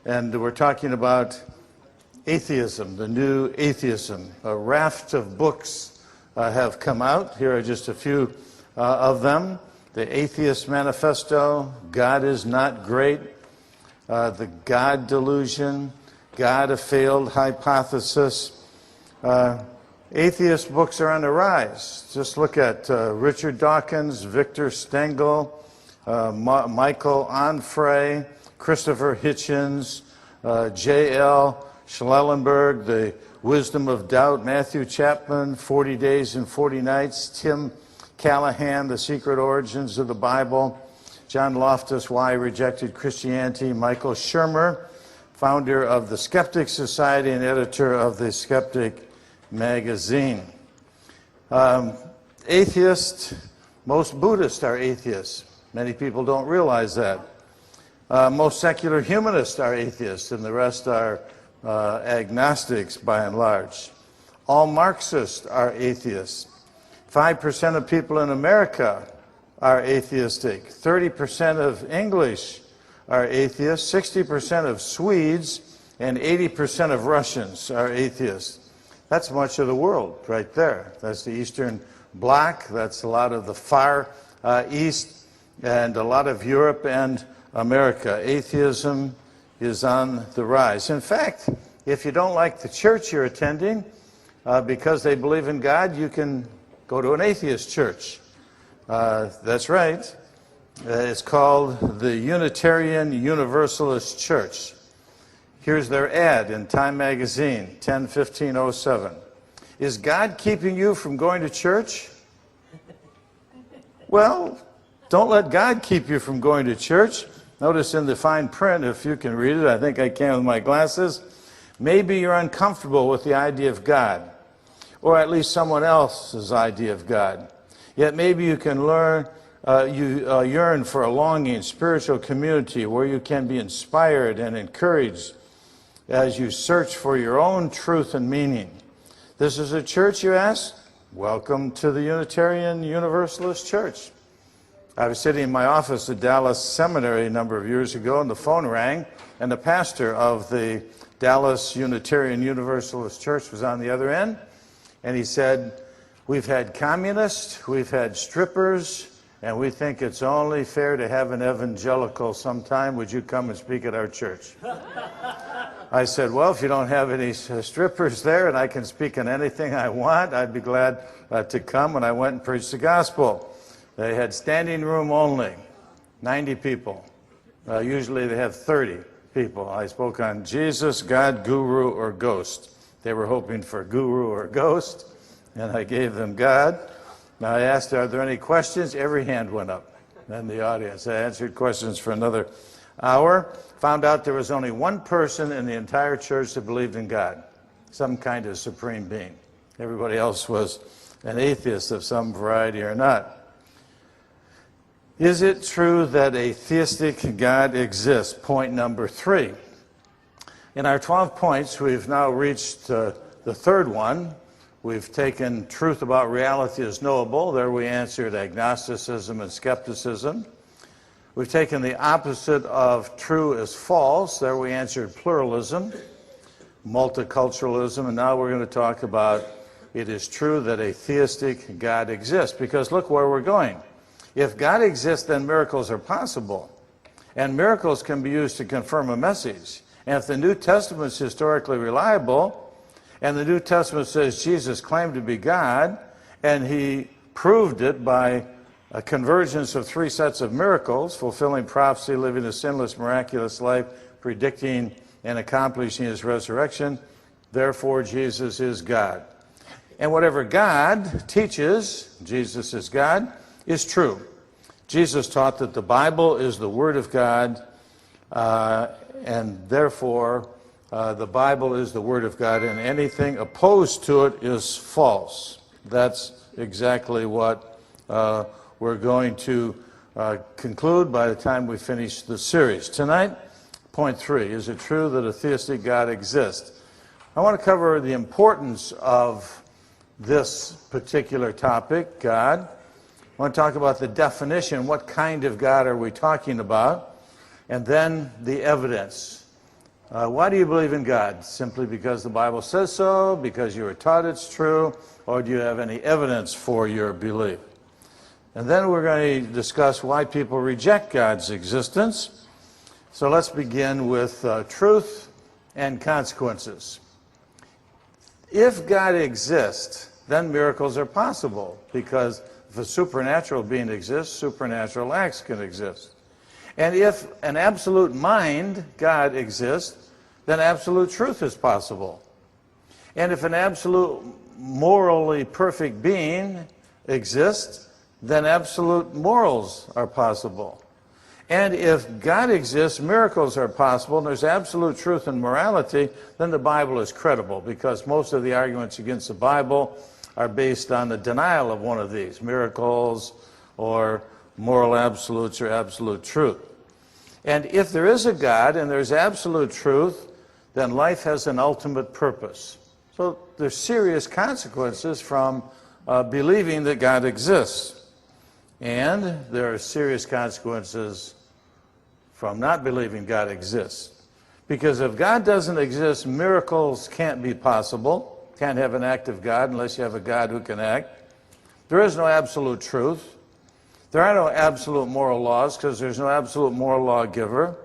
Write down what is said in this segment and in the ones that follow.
And we're talking about atheism, the new atheism. A raft of books have come out. Here are just a few of them. The Atheist Manifesto, God is Not Great, The God Delusion, God a Failed Hypothesis. Atheist books are on the rise. Just look at Richard Dawkins, Victor Stengel, Michael Onfray, Christopher Hitchens, J.L. Schellenberg, The Wisdom of Doubt, Matthew Chapman, 40 Days and 40 Nights, Tim Callahan, The Secret Origins of the Bible, John Loftus, Why I Rejected Christianity, Michael Shermer, founder of the Skeptic Society and editor of the Skeptic magazine. Atheists, most Buddhists are atheists. Many people don't realize that. Most secular humanists are atheists, and the rest are agnostics by and large. All Marxists are atheists. 5% of people in America are atheistic. 30% of English are atheists. 60% of Swedes and 80% of Russians are atheists. That's much of the world right there. That's the Eastern Bloc. That's a lot of the Far East and a lot of Europe and America. Atheism is on the rise. In fact, if you don't like the church you're attending because they believe in God, you can go to an atheist church. That's right. It's called the Unitarian Universalist Church. Here's their ad in Time magazine, 10/15/07. Is God keeping you from going to church? Well, don't let God keep you from going to church. Notice in the fine print, if you can read it, I think I can with my glasses, maybe you're uncomfortable with the idea of God, or at least someone else's idea of God. Yet maybe you can learn, yearn for a longing spiritual community where you can be inspired and encouraged as you search for your own truth and meaning. This is a church, you ask? Welcome to the Unitarian Universalist Church. I was sitting in my office at Dallas Seminary a number of years ago, and the phone rang, and the pastor of the Dallas Unitarian Universalist Church was on the other end, and he said, "We've had communists, we've had strippers, and we think it's only fair to have an evangelical sometime. Would you come and speak at our church?" I said, "Well, if you don't have any strippers there and I can speak on anything I want, I'd be glad to come." And I went and preached the gospel. They had standing room only, 90 people. Usually they have 30 people. I spoke on Jesus, God, guru, or ghost. They were hoping for guru or ghost, and I gave them God. Now I asked, are there any questions? Every hand went up in the audience. I answered questions for another hour. Found out there was only one person in the entire church that believed in God, some kind of supreme being. Everybody else was an atheist of some variety or not. Is it true that a theistic God exists? Point number 3. In our 12 points, we've now reached the third one. We've taken truth about reality is knowable. There we answered agnosticism and skepticism. We've taken the opposite of true is false. There we answered pluralism, multiculturalism, and now we're going to talk about it is true that a theistic God exists. Because look where we're going. If God exists, then miracles are possible. And miracles can be used to confirm a message. And if the New Testament is historically reliable, and the New Testament says Jesus claimed to be God, and he proved it by a convergence of 3 sets of miracles, fulfilling prophecy, living a sinless, miraculous life, predicting and accomplishing his resurrection, therefore Jesus is God. And whatever God teaches, Jesus is God, is true. Jesus taught that the Bible is the Word of God, and therefore the Bible is the Word of God, and anything opposed to it is false. That's exactly what we're going to conclude by the time we finish the series. Tonight, point 3, is it true that a theistic God exists? I want to cover the importance of this particular topic, God. I want to talk about the definition, what kind of God are we talking about, and then the evidence. Why do you believe in God? Simply because the Bible says so, because you were taught it's true, or do you have any evidence for your belief? And then we're going to discuss why people reject God's existence. So let's begin with truth and consequences. If God exists, then miracles are possible, because if a supernatural being exists, supernatural acts can exist. And if an absolute mind, God, exists, then absolute truth is possible. And if an absolute morally perfect being exists, then absolute morals are possible. And if God exists, miracles are possible, and there's absolute truth and morality, then the Bible is credible, because most of the arguments against the Bible are based on the denial of one of these, miracles or moral absolutes or absolute truth. And if there is a God and there's absolute truth, then life has an ultimate purpose. So there's serious consequences from believing that God exists. And there are serious consequences from not believing God exists. Because if God doesn't exist, miracles can't be possible. Can't have an active God unless you have a God who can act. There is no absolute truth. There are no absolute moral laws because there's no absolute moral lawgiver.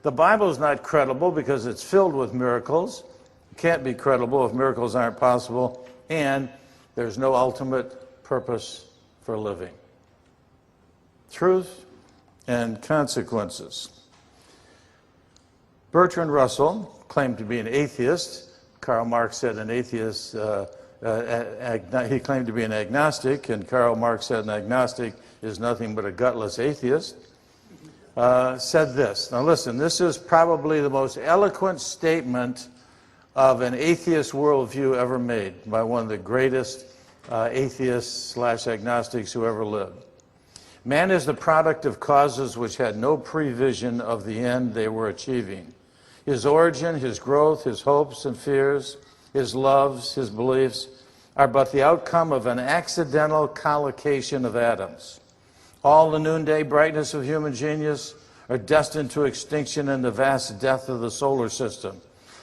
The Bible is not credible because it's filled with miracles. It can't be credible if miracles aren't possible. And there's no ultimate purpose for living. Truth and consequences. Bertrand Russell claimed to be an atheist. Karl Marx said an atheist, he claimed to be an agnostic, and Karl Marx said an agnostic is nothing but a gutless atheist. Said this. Now listen, this is probably the most eloquent statement of an atheist worldview ever made by one of the greatest atheists/agnostics who ever lived. Man is the product of causes which had no prevision of the end they were achieving. His origin, his growth, his hopes and fears, his loves, his beliefs are but the outcome of an accidental collocation of atoms. All the noonday brightness of human genius are destined to extinction in the vast death of the solar system.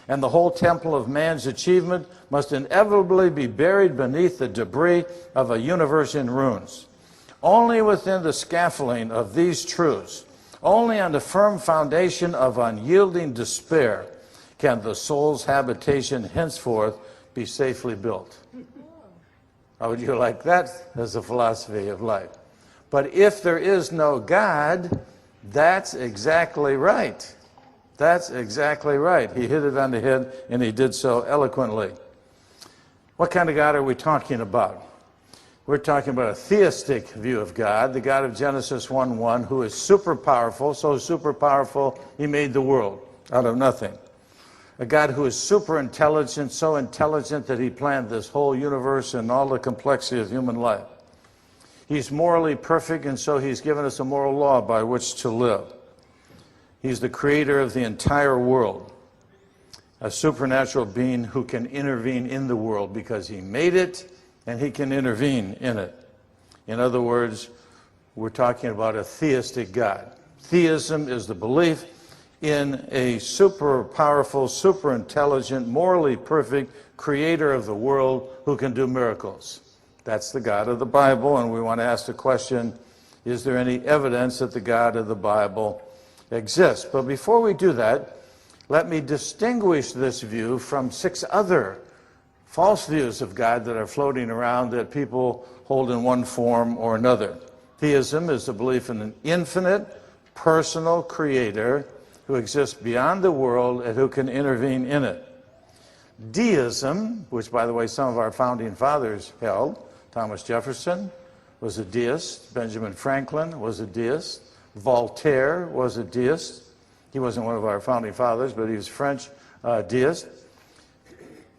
And the whole temple of man's achievement must inevitably be buried beneath the debris of a universe in ruins. Only within the scaffolding of these truths, only on the firm foundation of unyielding despair, can the soul's habitation henceforth be safely built. How would you like that as a philosophy of life? But if there is no God, that's exactly right. That's exactly right. He hit it on the head, and he did so eloquently. What kind of God are we talking about? We're talking about a theistic view of God, the God of Genesis 1:1, who is super powerful, so super powerful he made the world out of nothing. A God who is super intelligent, so intelligent that he planned this whole universe and all the complexity of human life. He's morally perfect, and so he's given us a moral law by which to live. He's the creator of the entire world, a supernatural being who can intervene in the world because he made it and he can intervene in it. In other words, we're talking about a theistic God. Theism is the belief in a super powerful, super intelligent, morally perfect creator of the world who can do miracles. That's the God of the Bible, and we want to ask the question, is there any evidence that the God of the Bible exists? But before we do that, let me distinguish this view from 6 other false views of God that are floating around that people hold in one form or another. Theism is the belief in an infinite, personal creator who exists beyond the world and who can intervene in it. Deism, which by the way some of our founding fathers held, Thomas Jefferson was a deist, Benjamin Franklin was a deist, Voltaire was a deist. He wasn't one of our founding fathers, but he was French deist.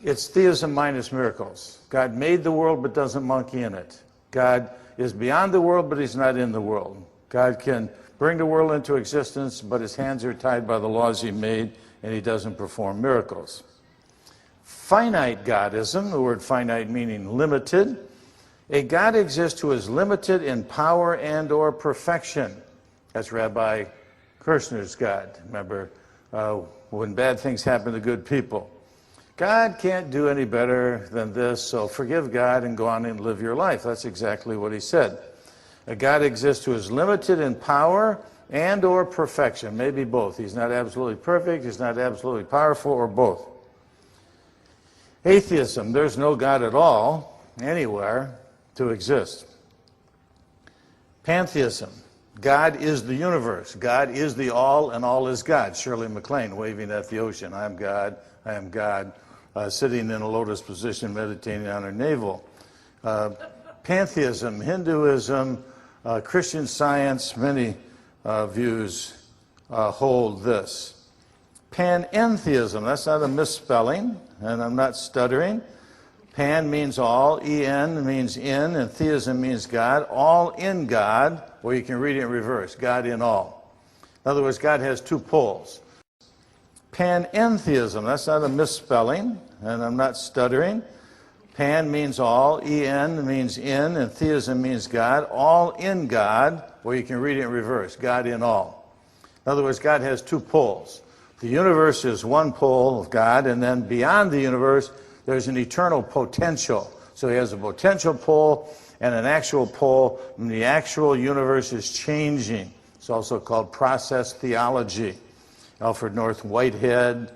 It's theism minus miracles. God made the world but doesn't monkey in it. God is beyond the world, but he's not in the world. God can bring the world into existence, but his hands are tied by the laws he made, and he doesn't perform miracles. Finite Godism, the word finite meaning limited. A God exists who is limited in power and or perfection. That's Rabbi Kirshner's God. Remember, when bad things happen to good people. God can't do any better than this, so forgive God and go on and live your life. That's exactly what he said. A God exists who is limited in power and or perfection, maybe both. He's not absolutely perfect, he's not absolutely powerful, or both. Atheism, there's no God at all, anywhere, to exist. Pantheism, God is the universe. God is the all and all is God. Shirley MacLaine waving at the ocean. I am God, sitting in a lotus position meditating on her navel. Pantheism, Hinduism, Christian Science, many views hold this. Panentheism, that's not a misspelling, and I'm not stuttering. Pan means all, en means in, and theism means God. All in God, or you can read it in reverse, God in all. In other words, God has two poles. Panentheism, that's not a misspelling, and I'm not stuttering. Pan means all, en means in, and theism means God. All in God, or you can read it in reverse, God in all. In other words, God has two poles. The universe is one pole of God, and then beyond the universe, there's an eternal potential. So he has a potential pole and an actual pole, and the actual universe is changing. It's also called process theology. Alfred North Whitehead,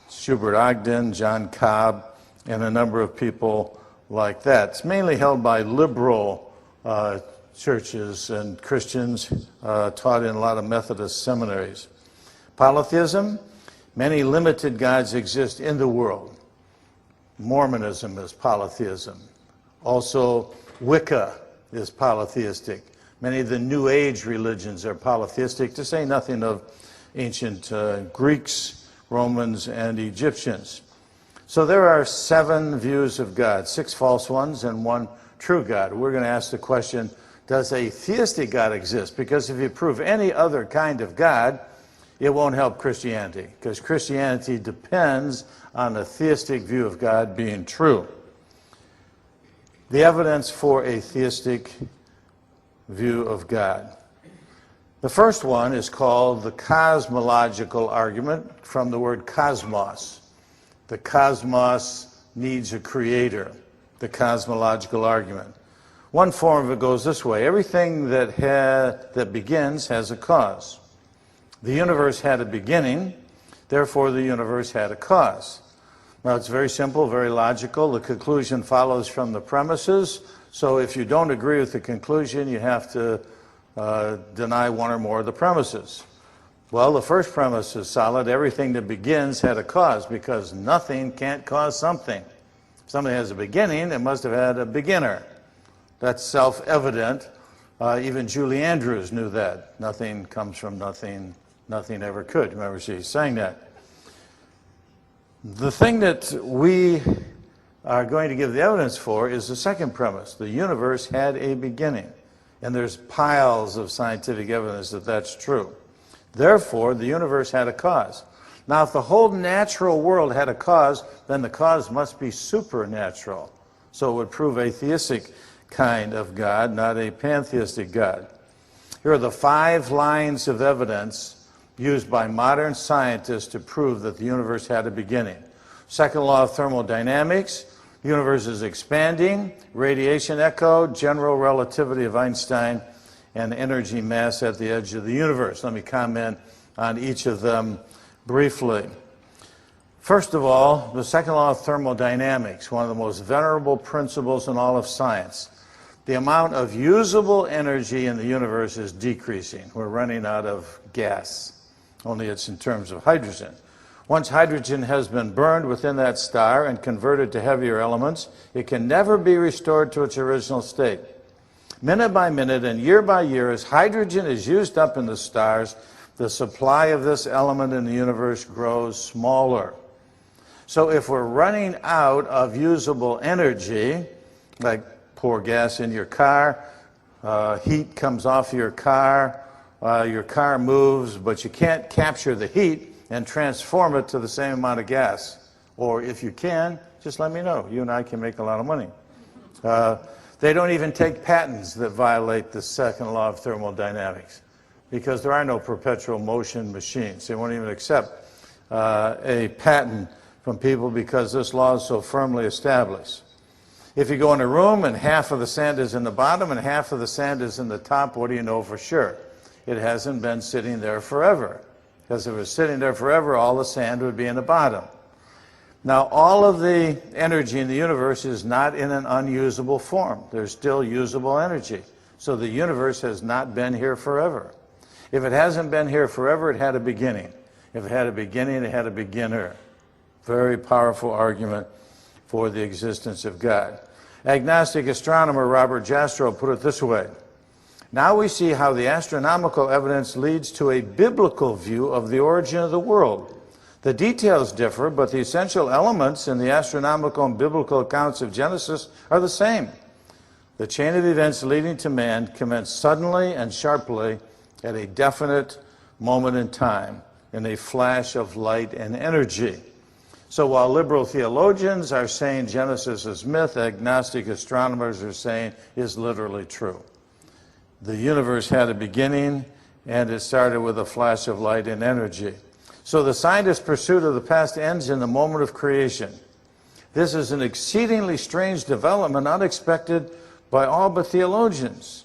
Schubert Ogden, John Cobb, and a number of people like that. It's mainly held by liberal churches and Christians taught in a lot of Methodist seminaries. Polytheism, many limited gods exist in the world. Mormonism is polytheism. Also, Wicca is polytheistic. Many of the New Age religions are polytheistic, to say nothing of ancient Greeks, Romans, and Egyptians. So there are 7 views of God, 6 false ones and 1 true God. We're going to ask the question, does a theistic God exist? Because if you prove any other kind of God, it won't help Christianity, because Christianity depends on a theistic view of God being true. The evidence for a theistic view of God. The first one is called the cosmological argument, from the word cosmos. The cosmos needs a creator, the cosmological argument. One form of it goes this way: everything that begins has a cause. The universe had a beginning, therefore the universe had a cause. Now it's very simple, very logical. The conclusion follows from the premises, so if you don't agree with the conclusion, you have to deny one or more of the premises. Well, the first premise is solid. Everything that begins had a cause, because nothing can't cause something. If something has a beginning, it must have had a beginner. That's self-evident. Even Julie Andrews knew that. Nothing comes from nothing, nothing ever could. Remember, she sang that. The thing that we are going to give the evidence for is the second premise. The universe had a beginning. And there's piles of scientific evidence that that's true. Therefore, the universe had a cause. Now, if the whole natural world had a cause, then the cause must be supernatural. So it would prove a theistic kind of God, not a pantheistic God. Here are the 5 lines of evidence used by modern scientists to prove that the universe had a beginning. Second law of thermodynamics: the universe is expanding, radiation echo, general relativity of Einstein, and energy mass at the edge of the universe. Let me comment on each of them briefly. First of all, the second law of thermodynamics, one of the most venerable principles in all of science. The amount of usable energy in the universe is decreasing. We're running out of gas, only it's in terms of hydrogen. Once hydrogen has been burned within that star and converted to heavier elements, it can never be restored to its original state. Minute by minute and year by year, as hydrogen is used up in the stars, the supply of this element in the universe grows smaller. So if we're running out of usable energy, like pour gas in your car, heat comes off your car moves, but you can't capture the heat and transform it to the same amount of gas. Or if you can, just let me know. You and I can make a lot of money. They don't even take patents that violate the second law of thermodynamics. because there are no perpetual motion machines. They won't even accept a patent from people because this law is so firmly established. If you go in a room and half of the sand is in the bottom and half of the sand is in the top, what do you know for sure? It hasn't been sitting there forever. Because if it was sitting there forever, all the sand would be in the bottom. Now, all of the energy in the universe is not in an unusable form. There's still usable energy. So the universe has not been here forever. If it hasn't been here forever, it had a beginning. If it had a beginning, it had a beginner. Very powerful argument for the existence of God. Agnostic astronomer Robert Geisler put it this way: now we see how the astronomical evidence leads to a biblical view of the origin of the world. The details differ, but the essential elements in the astronomical and biblical accounts of Genesis are the same. The chain of events leading to man commenced suddenly and sharply at a definite moment in time, in a flash of light and energy. So while liberal theologians are saying Genesis is myth, agnostic astronomers are saying is literally true. The universe had a beginning, and it started with a flash of light and energy. So the scientist's pursuit of the past ends in the moment of creation. This is an exceedingly strange development, unexpected by all but theologians.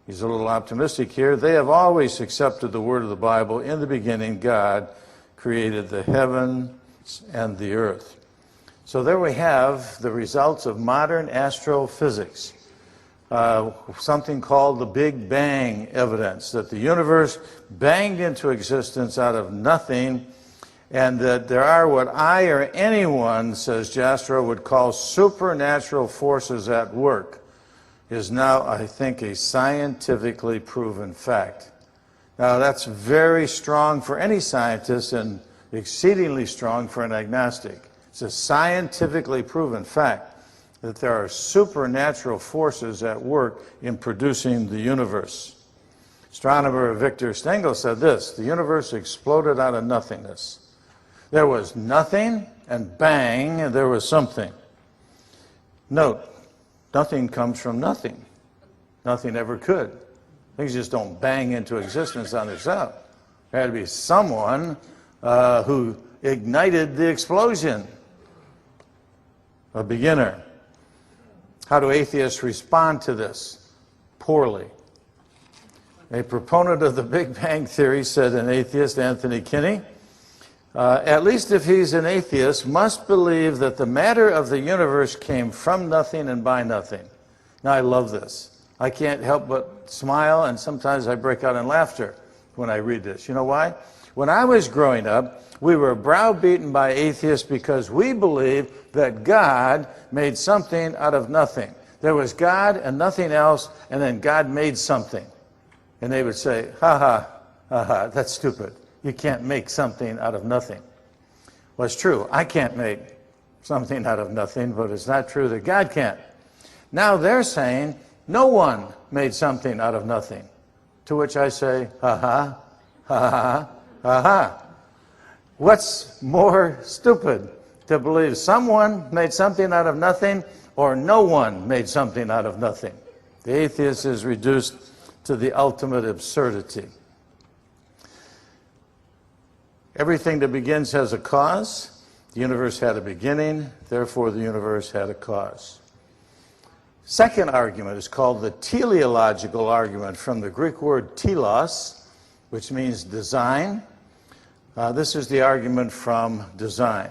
He's a little optimistic here. They have always accepted the word of the Bible. In the beginning, God created the heavens and the earth. So there we have the results of modern astrophysics. Something called the Big Bang evidence, that the universe banged into existence out of nothing, and that there are what I or anyone, says Geisler, would call supernatural forces at work, is now, I think, a scientifically proven fact. Now, that's very strong for any scientist and exceedingly strong for an agnostic. It's a scientifically proven fact that there are supernatural forces at work in producing the universe. Astronomer Victor Stengel said this: the universe exploded out of nothingness. There was nothing, and bang, and there was something. Note, nothing comes from nothing. Nothing ever could. Things just don't bang into existence on themselves. There had to be someone who ignited the explosion. A beginner. How do atheists respond to this? Poorly. A proponent of the Big Bang Theory said, an atheist, Anthony Kinney, at least if he's an atheist, must believe that the matter of the universe came from nothing and by nothing. Now, I love this. I can't help but smile, and sometimes I break out in laughter when I read this. You know why? When I was growing up, we were browbeaten by atheists because we believed that God made something out of nothing. There was God and nothing else, and then God made something. And they would say, ha ha, that's stupid. You can't make something out of nothing. Well, it's true. I can't make something out of nothing, but it's not true that God can't. Now they're saying no one made something out of nothing. To which I say, ha ha, ha ha, ha ha. What's more stupid, to believe someone made something out of nothing or no one made something out of nothing? The atheist is reduced to the ultimate absurdity. Everything that begins has a cause. The universe had a beginning, therefore the universe had a cause. Second argument is called the teleological argument, from the Greek word telos, which means design. This is the argument from design.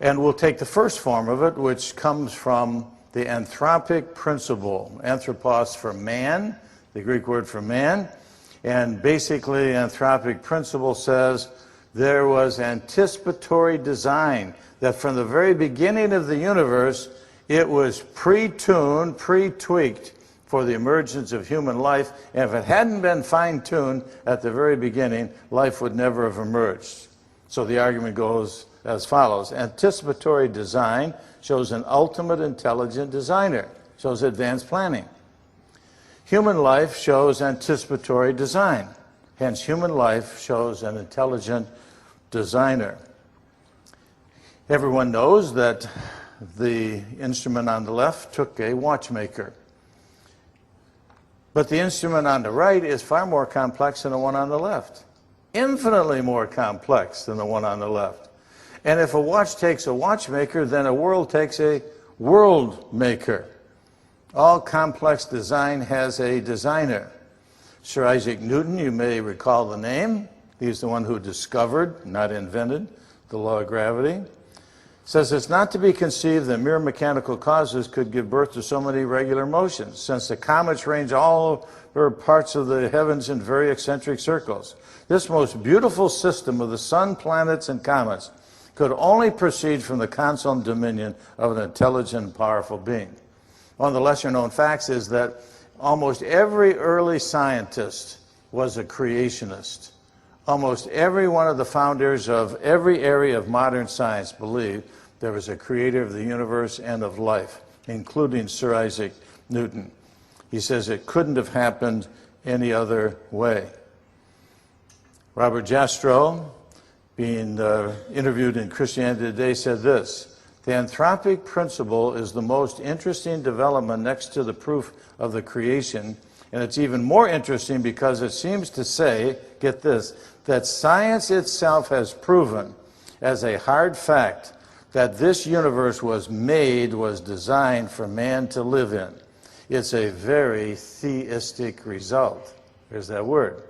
And we'll take the first form of it, which comes from the anthropic principle. Anthropos for man, the Greek word for man. And basically, anthropic principle says there was anticipatory design, that from the very beginning of the universe, it was pre-tuned, pre-tweaked for the emergence of human life. And if it hadn't been fine-tuned at the very beginning, life would never have emerged. So the argument goes as follows. Anticipatory design shows an ultimate intelligent designer, shows advanced planning. Human life shows anticipatory design. Hence, human life shows an intelligent designer. Everyone knows that the instrument on the left took a watchmaker. But the instrument on the right is far more complex than the one on the left. Infinitely more complex than the one on the left. And if a watch takes a watchmaker, then a world takes a world maker. All complex design has a designer. Sir Isaac Newton, you may recall the name. He's the one who discovered, not invented, the law of gravity. Says it's not to be conceived that mere mechanical causes could give birth to so many regular motions, since the comets range all over parts of the heavens in very eccentric circles. This most beautiful system of the sun, planets, and comets could only proceed from the counsel and dominion of an intelligent and powerful being. One of the lesser-known facts is that almost every early scientist was a creationist. Almost every one of the founders of every area of modern science believed there was a creator of the universe and of life, including Sir Isaac Newton. He says it couldn't have happened any other way. Robert Jastrow, being interviewed in Christianity Today, said this: the anthropic principle is the most interesting development next to the proof of the creation, and it's even more interesting because it seems to say, get this, that science itself has proven as a hard fact that this universe was made, was designed for man to live in. It's a very theistic result. There's that word,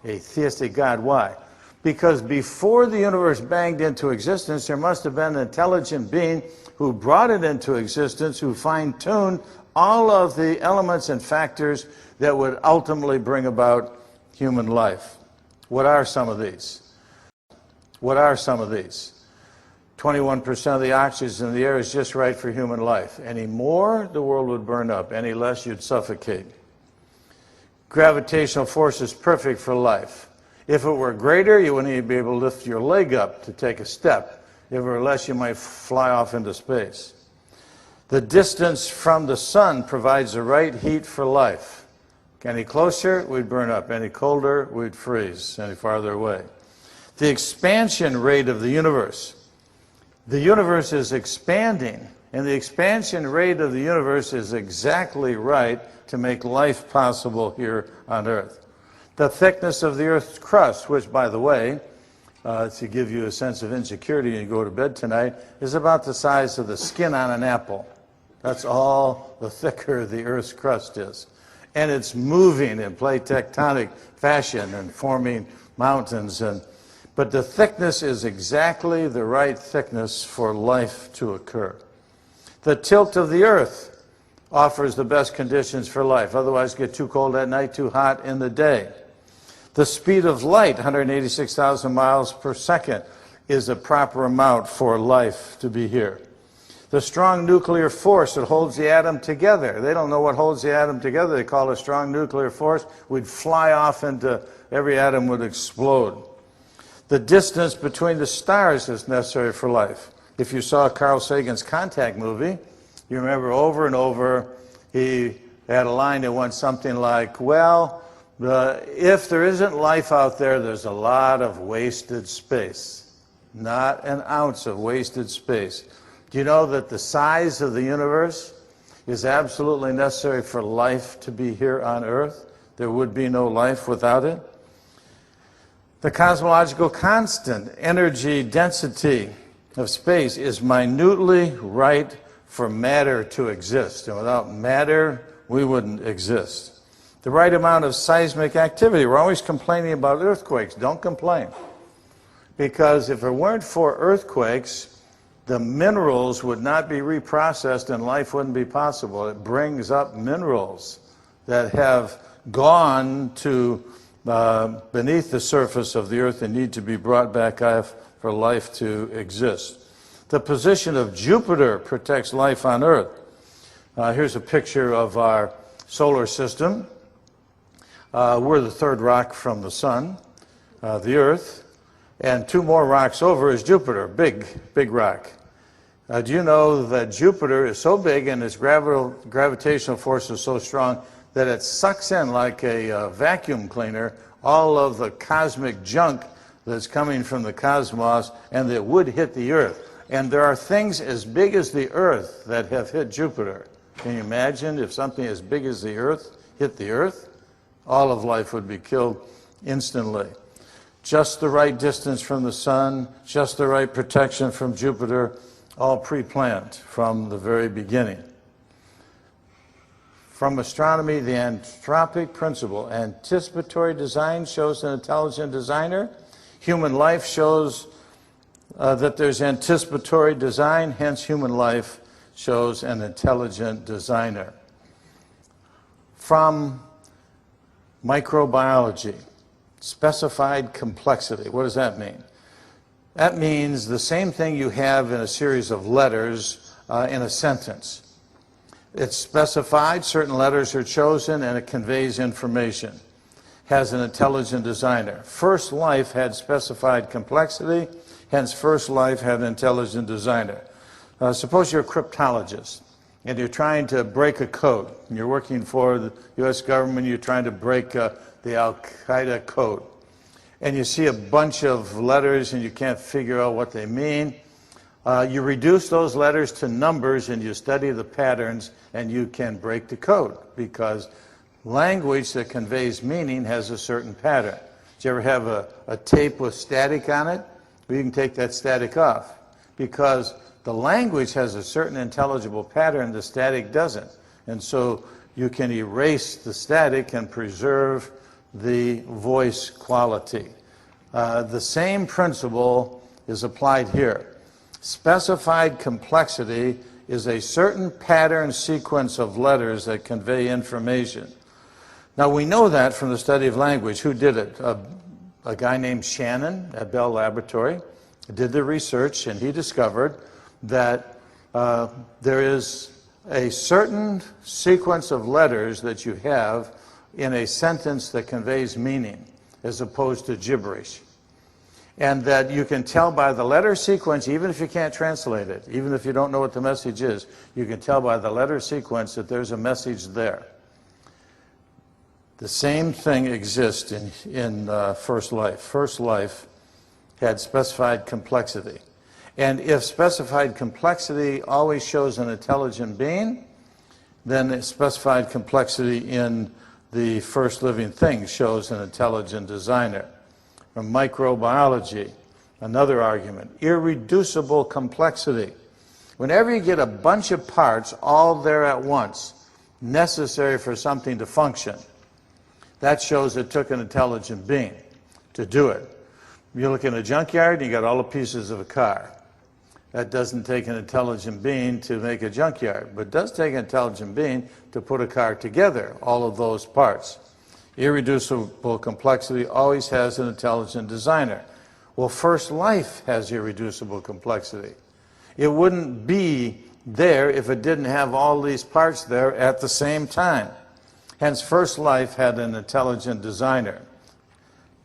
a theistic God. Why? Because before the universe banged into existence, there must have been an intelligent being who brought it into existence, who fine-tuned all of the elements and factors that would ultimately bring about human life. What are some of these? What are some of these? 21% of the oxygen in the air is just right for human life. Any more, the world would burn up. Any less, you'd suffocate. Gravitational force is perfect for life. If it were greater, you wouldn't even be able to lift your leg up to take a step. If it were less, you might fly off into space. The distance from the sun provides the right heat for life. Any closer, we'd burn up. Any colder, we'd freeze. Any farther away. The expansion rate of the universe. The universe is expanding, and the expansion rate of the universe is exactly right to make life possible here on Earth. The thickness of the Earth's crust, which, by the way, to give you a sense of insecurity when you go to bed tonight, is about the size of the skin on an apple. That's all the thicker the Earth's crust is. And it's moving in plate tectonic fashion and forming mountains. But the thickness is exactly the right thickness for life to occur. The tilt of the Earth offers the best conditions for life. Otherwise, it gets too cold at night, too hot in the day. The speed of light, 186,000 miles per second, is a proper amount for life to be here. The strong nuclear force that holds the atom together. They don't know what holds the atom together. They call it strong nuclear force. We'd fly off into, every atom would explode. The distance between the stars is necessary for life. If you saw Carl Sagan's Contact movie, you remember over and over, he had a line that went something like, well, if there isn't life out there, there's a lot of wasted space. Not an ounce of wasted space. Do you know that the size of the universe is absolutely necessary for life to be here on Earth? There would be no life without it. The cosmological constant, energy density of space, is minutely right for matter to exist. And without matter, we wouldn't exist. The right amount of seismic activity. We're always complaining about earthquakes. Don't complain. Because if it weren't for earthquakes, the minerals would not be reprocessed and life wouldn't be possible. It brings up minerals that have gone to beneath the surface of the Earth and need to be brought back up for life to exist. The position of Jupiter protects life on Earth. Here's a picture of our solar system. We're the third rock from the sun, the Earth, and two more rocks over is Jupiter, big rock. Do you know that Jupiter is so big and its gravitational force is so strong that it sucks in like a vacuum cleaner all of the cosmic junk that's coming from the cosmos and that would hit the Earth. And there are things as big as the Earth that have hit Jupiter. Can you imagine if something as big as the Earth hit the earth, all of life would be killed instantly. Just the right distance from the sun, just the right protection from Jupiter, all pre-planned from the very beginning. From astronomy, the anthropic principle, anticipatory design shows an intelligent designer. Human life shows that there's anticipatory design, hence human life shows an intelligent designer. From microbiology, specified complexity. What does that mean? That means the same thing you have in a series of letters in a sentence. It's specified, certain letters are chosen, and it conveys information. Has an intelligent designer. First life had specified complexity, hence first life had an intelligent designer. Suppose you're a cryptologist and you're trying to break a code. And you're working for the US government, you're trying to break the Al-Qaeda code. And you see a bunch of letters and you can't figure out what they mean. You reduce those letters to numbers and you study the patterns and you can break the code, because language that conveys meaning has a certain pattern. Did you ever have a tape with static on it? Well, you can take that static off, because the language has a certain intelligible pattern, the static doesn't. And so you can erase the static and preserve the voice quality. The same principle is applied here. Specified complexity is a certain pattern sequence of letters that convey information. Now we know that from the study of language. Who did it? A guy named Shannon at Bell Laboratory did the research, and he discovered that there is a certain sequence of letters that you have in a sentence that conveys meaning as opposed to gibberish. And that you can tell by the letter sequence, even if you can't translate it, even if you don't know what the message is, you can tell by the letter sequence that there's a message there. The same thing exists in first life. First life had specified complexity. And if specified complexity always shows an intelligent being, then specified complexity in the first living thing shows an intelligent designer. From microbiology, another argument, irreducible complexity. Whenever you get a bunch of parts all there at once, necessary for something to function, that shows it took an intelligent being to do it. You look in a junkyard and you got all the pieces of a car. That doesn't take an intelligent being to make a junkyard, but it does take an intelligent being to put a car together, all of those parts. Irreducible complexity always has an intelligent designer. Well, first life has irreducible complexity. It wouldn't be there if it didn't have all these parts there at the same time. Hence, first life had an intelligent designer.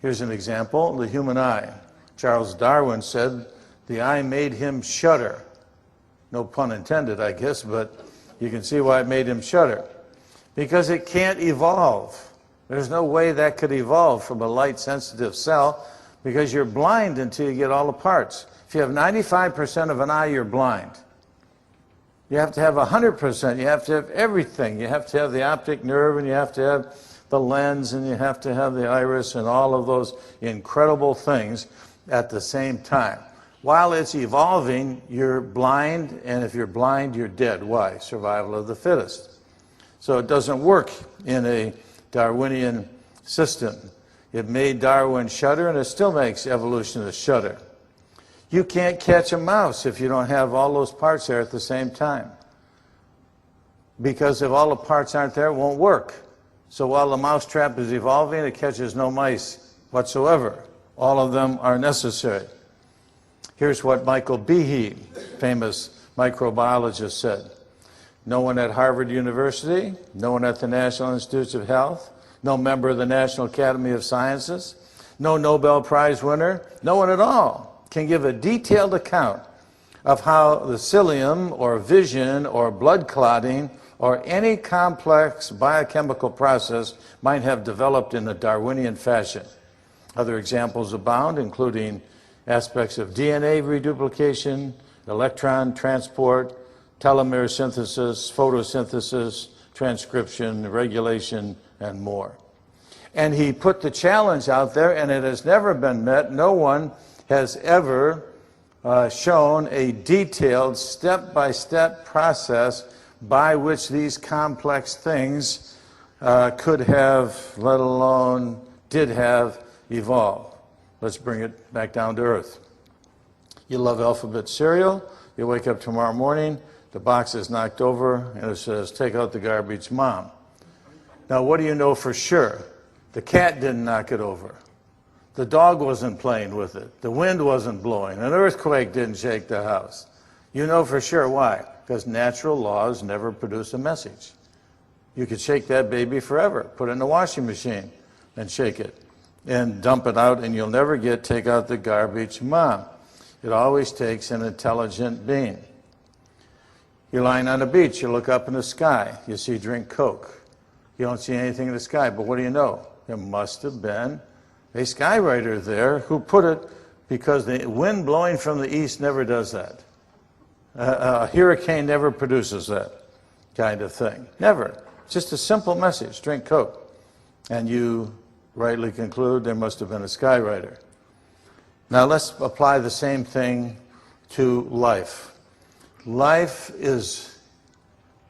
Here's an example, the human eye. Charles Darwin said, the eye made him shudder. No pun intended, I guess, but you can see why it made him shudder. Because it can't evolve. There's no way that could evolve from a light-sensitive cell, because you're blind until you get all the parts. If you have 95% of an eye, you're blind. You have to have 100%. You have to have everything. You have to have the optic nerve, and you have to have the lens, and you have to have the iris, and all of those incredible things at the same time. While it's evolving, you're blind, and if you're blind, you're dead. Why? Survival of the fittest. So it doesn't work in a Darwinian system. It made Darwin shudder, and it still makes evolutionists shudder. You can't catch a mouse if you don't have all those parts there at the same time. Because if all the parts aren't there, it won't work. So while the mousetrap is evolving, it catches no mice whatsoever. All of them are necessary. Here's what Michael Behe, famous microbiologist, said. No one at Harvard University, no one at the National Institutes of Health, no member of the National Academy of Sciences, no Nobel Prize winner, no one at all can give a detailed account of how the cilium or vision or blood clotting or any complex biochemical process might have developed in a Darwinian fashion. Other examples abound, including aspects of DNA reduplication, electron transport, telomere synthesis, photosynthesis, transcription, regulation, and more. And he put the challenge out there, and it has never been met. No one has ever shown a detailed step-by-step process by which these complex things could have, let alone did have, evolved. Let's bring it back down to earth. You love alphabet cereal. You wake up tomorrow morning, the box is knocked over, and it says, take out the garbage, Mom. Now, what do you know for sure? The cat didn't knock it over. The dog wasn't playing with it. The wind wasn't blowing. An earthquake didn't shake the house. You know for sure. Why? Because natural laws never produce a message. You could shake that baby forever, put it in the washing machine and shake it and dump it out, and you'll never get take out the garbage, Mom. It always takes an intelligent being. You're lying on the beach, you look up in the sky, you see drink Coke. You don't see anything in the sky, but what do you know? There must have been a skywriter there who put it, because the wind blowing from the east never does that. A hurricane never produces that kind of thing. Never. Just a simple message, drink Coke. And you rightly conclude there must have been a skywriter. Now let's apply the same thing to life. Life is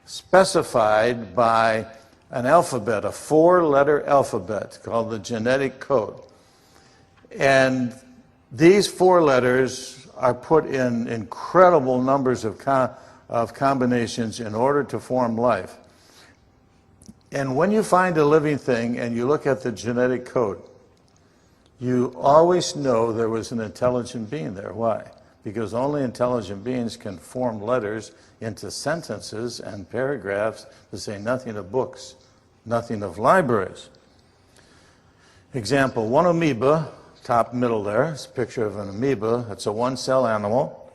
specified by an alphabet, a four-letter alphabet called the genetic code. And these four letters are put in incredible numbers of combinations in order to form life. And when you find a living thing and you look at the genetic code, you always know there was an intelligent being there. Why? Because only intelligent beings can form letters into sentences and paragraphs, to say nothing of books, nothing of libraries. Example, one amoeba, top middle there, it's a picture of an amoeba. It's a one-cell animal.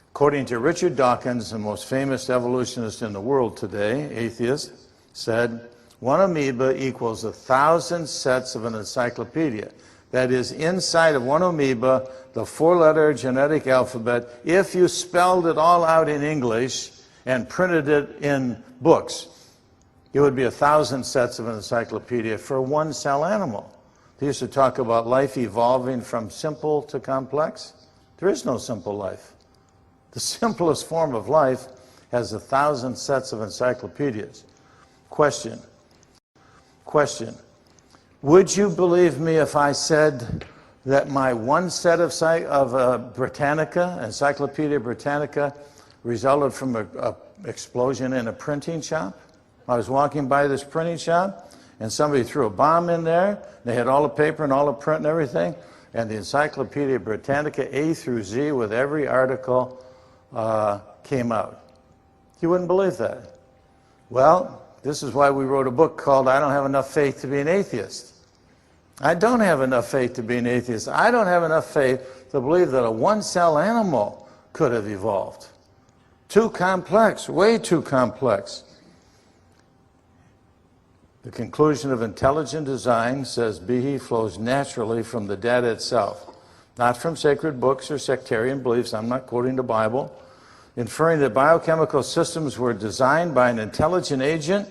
According to Richard Dawkins, the most famous evolutionist in the world today, atheist, said, one amoeba equals 1,000 sets of an encyclopedia. That is, inside of one amoeba, the four-letter genetic alphabet, if you spelled it all out in English and printed it in books, it would be 1,000 sets of an encyclopedia for a one-cell animal. They used to talk about life evolving from simple to complex. There is no simple life. The simplest form of life has 1,000 sets of encyclopedias. Question. Would you believe me if I said that my one set of Britannica, Encyclopedia Britannica, resulted from an explosion in a printing shop? I was walking by this printing shop, and somebody threw a bomb in there. They had all the paper and all the print and everything, and the Encyclopedia Britannica, A through Z, with every article, came out. You wouldn't believe that. Well, this is why we wrote a book called I Don't Have Enough Faith to Be an Atheist. I don't have enough faith to be an atheist. I don't have enough faith to believe that a one-cell animal could have evolved. Too complex, way too complex. The conclusion of intelligent design, says Behe, flows naturally from the data itself, not from sacred books or sectarian beliefs. I'm not quoting the Bible. Inferring that biochemical systems were designed by an intelligent agent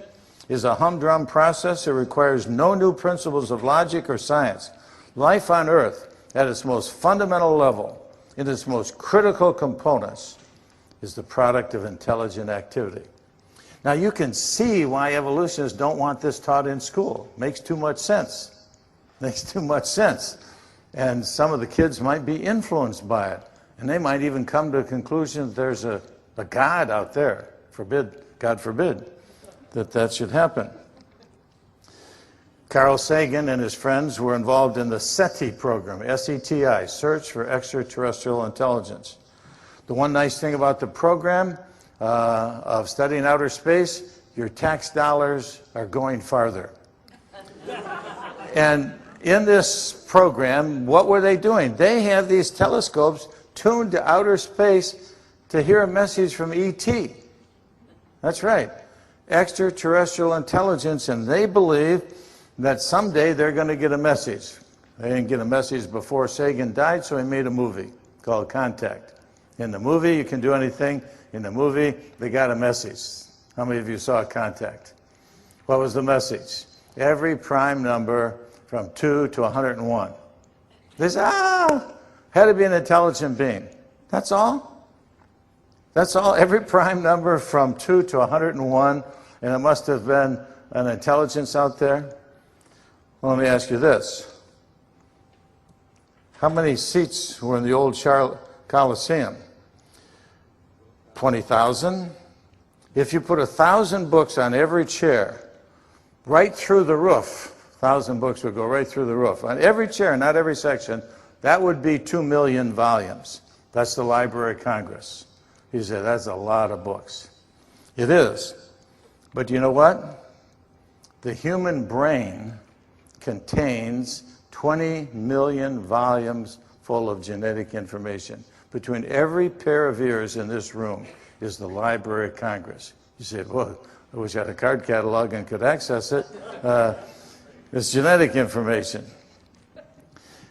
is a humdrum process that requires no new principles of logic or science. Life on Earth, at its most fundamental level, in its most critical components, is the product of intelligent activity. Now you can see why evolutionists don't want this taught in school. Makes too much sense. Makes too much sense. And some of the kids might be influenced by it. And they might even come to the conclusion that there's a God out there. God forbid that should happen. Carl Sagan and his friends were involved in the SETI program, S-E-T-I, Search for Extraterrestrial Intelligence. The one nice thing about the program of studying outer space, your tax dollars are going farther. And in this program, what were they doing? They had these telescopes tuned to outer space to hear a message from E.T. That's right. Extraterrestrial intelligence, and they believe that someday they're going to get a message. They didn't get a message before Sagan died, so he made a movie called Contact. In the movie, you can do anything. In the movie, they got a message. How many of you saw Contact? What was the message? Every prime number from 2 to 101. They said, had to be an intelligent being. That's all? That's all? Every prime number from 2 to 101, and it must have been an intelligence out there? Well, let me ask you this. How many seats were in the old Coliseum? 20,000? If you put 1,000 books on every chair, right through the roof, 1,000 books would go right through the roof. On every chair, not every section, that would be 2 million volumes. That's the Library of Congress. He said, that's a lot of books. It is. But you know what? The human brain contains 20 million volumes full of genetic information. Between every pair of ears in this room is the Library of Congress. You say, well, I wish I had a card catalog and could access it. It's genetic information.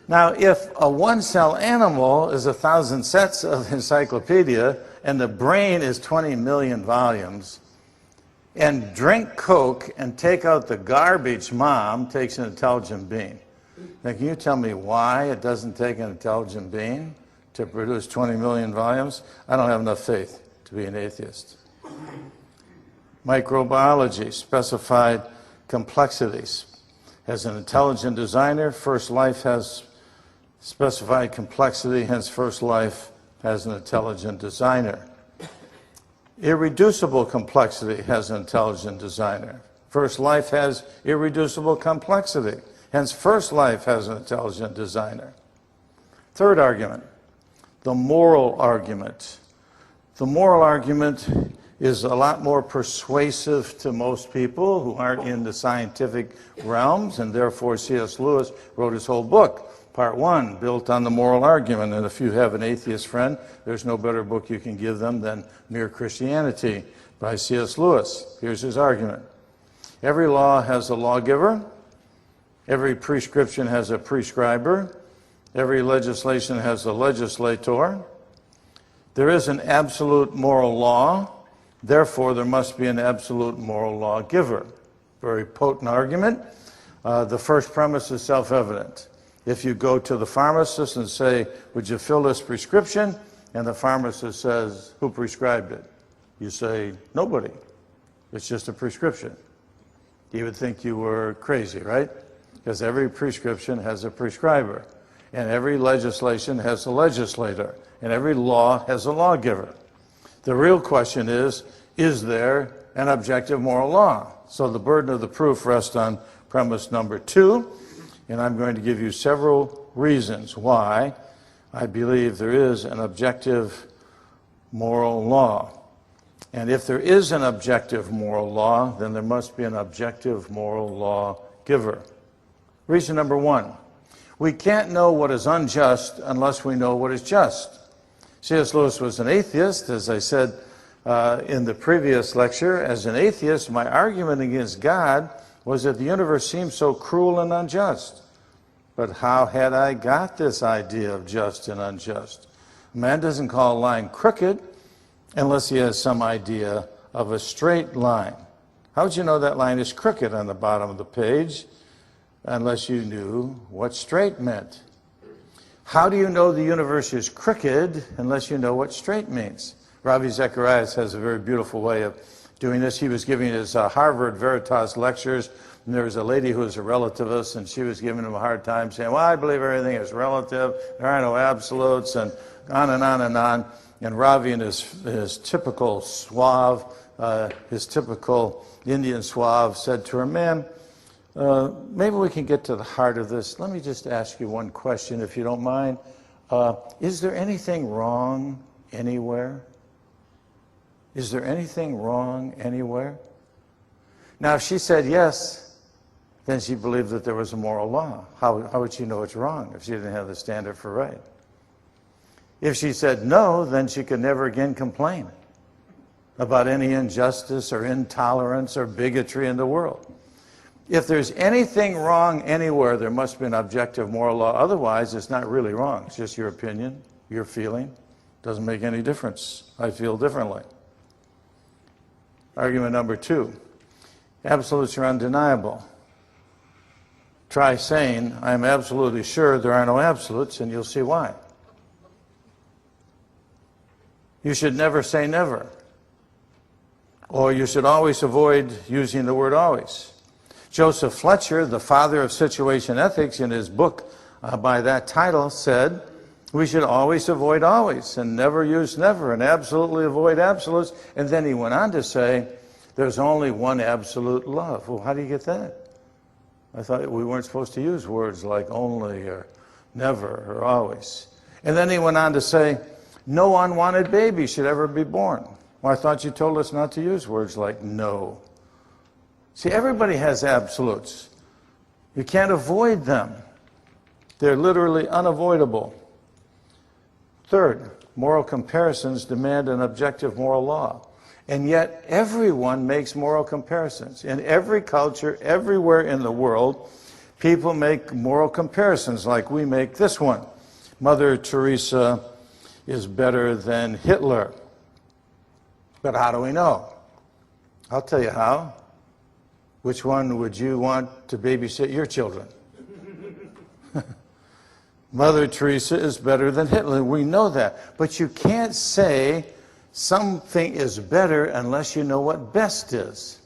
Now, if a one-cell animal is 1,000 sets of encyclopedia and the brain is 20 million volumes, and drink Coke and take out the garbage mom takes an intelligent being. Now, can you tell me why it doesn't take an intelligent being to produce 20 million volumes? I don't have enough faith to be an atheist. Microbiology, specified complexities. As an intelligent designer, first life has specified complexity, hence first life has an intelligent designer. Irreducible complexity has an intelligent designer. First life has irreducible complexity, hence first life has an intelligent designer. Third argument, the moral argument. The moral argument is a lot more persuasive to most people who aren't in the scientific realms, and therefore C.S. Lewis wrote his whole book. Part 1, built on the moral argument. And if you have an atheist friend, there's no better book you can give them than Mere Christianity by C.S. Lewis. Here's his argument. Every law has a lawgiver. Every prescription has a prescriber. Every legislation has a legislator. There is an absolute moral law. Therefore, there must be an absolute moral lawgiver. Very potent argument. The first premise is self-evident. If you go to the pharmacist and say, would you fill this prescription? And the pharmacist says, who prescribed it? You say, nobody. It's just a prescription. You would think you were crazy, right? Because every prescription has a prescriber. And every legislation has a legislator. And every law has a lawgiver. The real question is there an objective moral law? So the burden of the proof rests on premise number 2, and I'm going to give you several reasons why I believe there is an objective moral law. And if there is an objective moral law, then there must be an objective moral law giver. Reason number 1, we can't know what is unjust unless we know what is just. C.S. Lewis was an atheist, as I said in the previous lecture. As an atheist, my argument against God was that the universe seemed so cruel and unjust. But how had I got this idea of just and unjust? Man doesn't call a line crooked unless he has some idea of a straight line. How would you know that line is crooked on the bottom of the page unless you knew what straight meant? How do you know the universe is crooked unless you know what straight means? Ravi Zacharias has a very beautiful way of doing this. He was giving his Harvard Veritas lectures, and there was a lady who was a relativist, and she was giving him a hard time, saying, well, I believe everything is relative, there are no absolutes, and on and on and on. And Ravi, in his typical suave, his typical Indian suave, said to her, ma'am, maybe we can get to the heart of this. Let me just ask you one question, if you don't mind. Is there anything wrong anywhere? Is there anything wrong anywhere? Now, if she said yes, then she believed that there was a moral law. How would she know it's wrong if she didn't have the standard for right? If she said no, then she could never again complain about any injustice or intolerance or bigotry in the world. If there's anything wrong anywhere, there must be an objective moral law. Otherwise, it's not really wrong. It's just your opinion, your feeling. Doesn't make any difference. I feel differently. Argument number 2. Absolutes are undeniable. Try saying, I'm absolutely sure there are no absolutes, and you'll see why. You should never say never. Or you should always avoid using the word always. Joseph Fletcher, the father of situation ethics, in his book by that title said, we should always avoid always and never use never and absolutely avoid absolutes. And then he went on to say, there's only one absolute love. Well, how do you get that? I thought we weren't supposed to use words like only or never or always. And then he went on to say, no unwanted baby should ever be born. Well, I thought you told us not to use words like no. See, everybody has absolutes. You can't avoid them. They're literally unavoidable. Third, moral comparisons demand an objective moral law. And yet, everyone makes moral comparisons. In every culture, everywhere in the world, people make moral comparisons like we make this one. Mother Teresa is better than Hitler. But how do we know? I'll tell you how. Which one would you want to babysit your children? Mother Teresa is better than Hitler. We know that. But you can't say something is better unless you know what best is.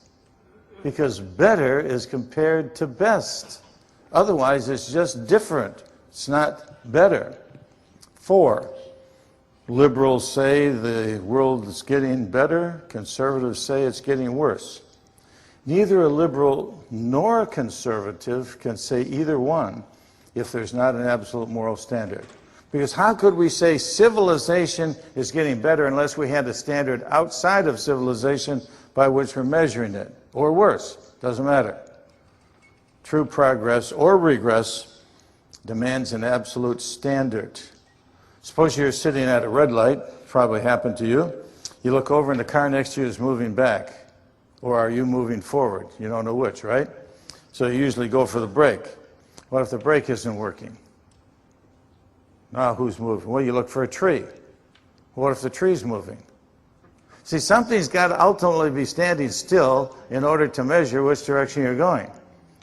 Because better is compared to best. Otherwise, it's just different. It's not better. 4, liberals say the world is getting better. Conservatives say it's getting worse. Neither a liberal nor a conservative can say either one if there's not an absolute moral standard. Because how could we say civilization is getting better unless we had a standard outside of civilization by which we're measuring it? Or worse, doesn't matter. True progress or regress demands an absolute standard. Suppose you're sitting at a red light, probably happened to you. You look over and the car next to you is moving back. Or are you moving forward? You don't know which, right? So you usually go for the brake. What if the brake isn't working? Now who's moving? Well, you look for a tree. What if the tree's moving? See, something's got to ultimately be standing still in order to measure which direction you're going.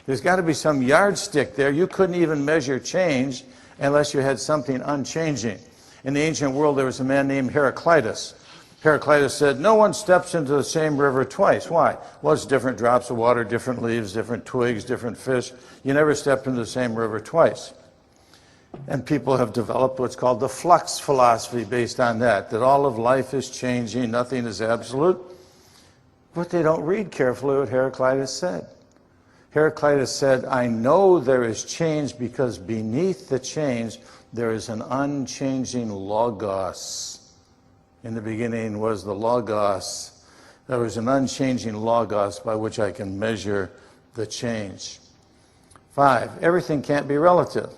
There's got to be some yardstick there. You couldn't even measure change unless you had something unchanging. In the ancient world, there was a man named Heraclitus. Heraclitus said, no one steps into the same river twice. Why? Well, it's different drops of water, different leaves, different twigs, different fish. You never step into the same river twice. And people have developed what's called the flux philosophy based on that all of life is changing, nothing is absolute. But they don't read carefully what Heraclitus said. Heraclitus said, I know there is change because beneath the change there is an unchanging logos. In the beginning was the logos. There was an unchanging logos by which I can measure the change. 5, everything can't be relative.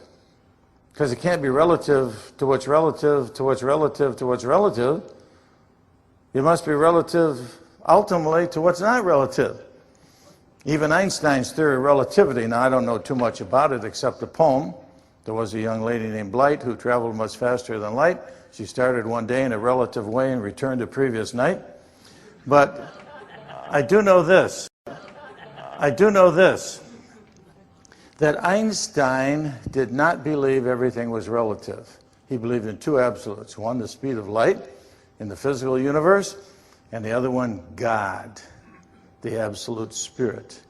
Because it can't be relative to what's relative to what's relative to what's relative. It must be relative ultimately to what's not relative. Even Einstein's theory of relativity, now I don't know too much about it except a poem. There was a young lady named Light who traveled much faster than light. She started one day in a relative way and returned the previous night. But I do know this, that Einstein did not believe everything was relative. He believed in 2 absolutes. One, the speed of light in the physical universe, and the other one, God, the absolute spirit,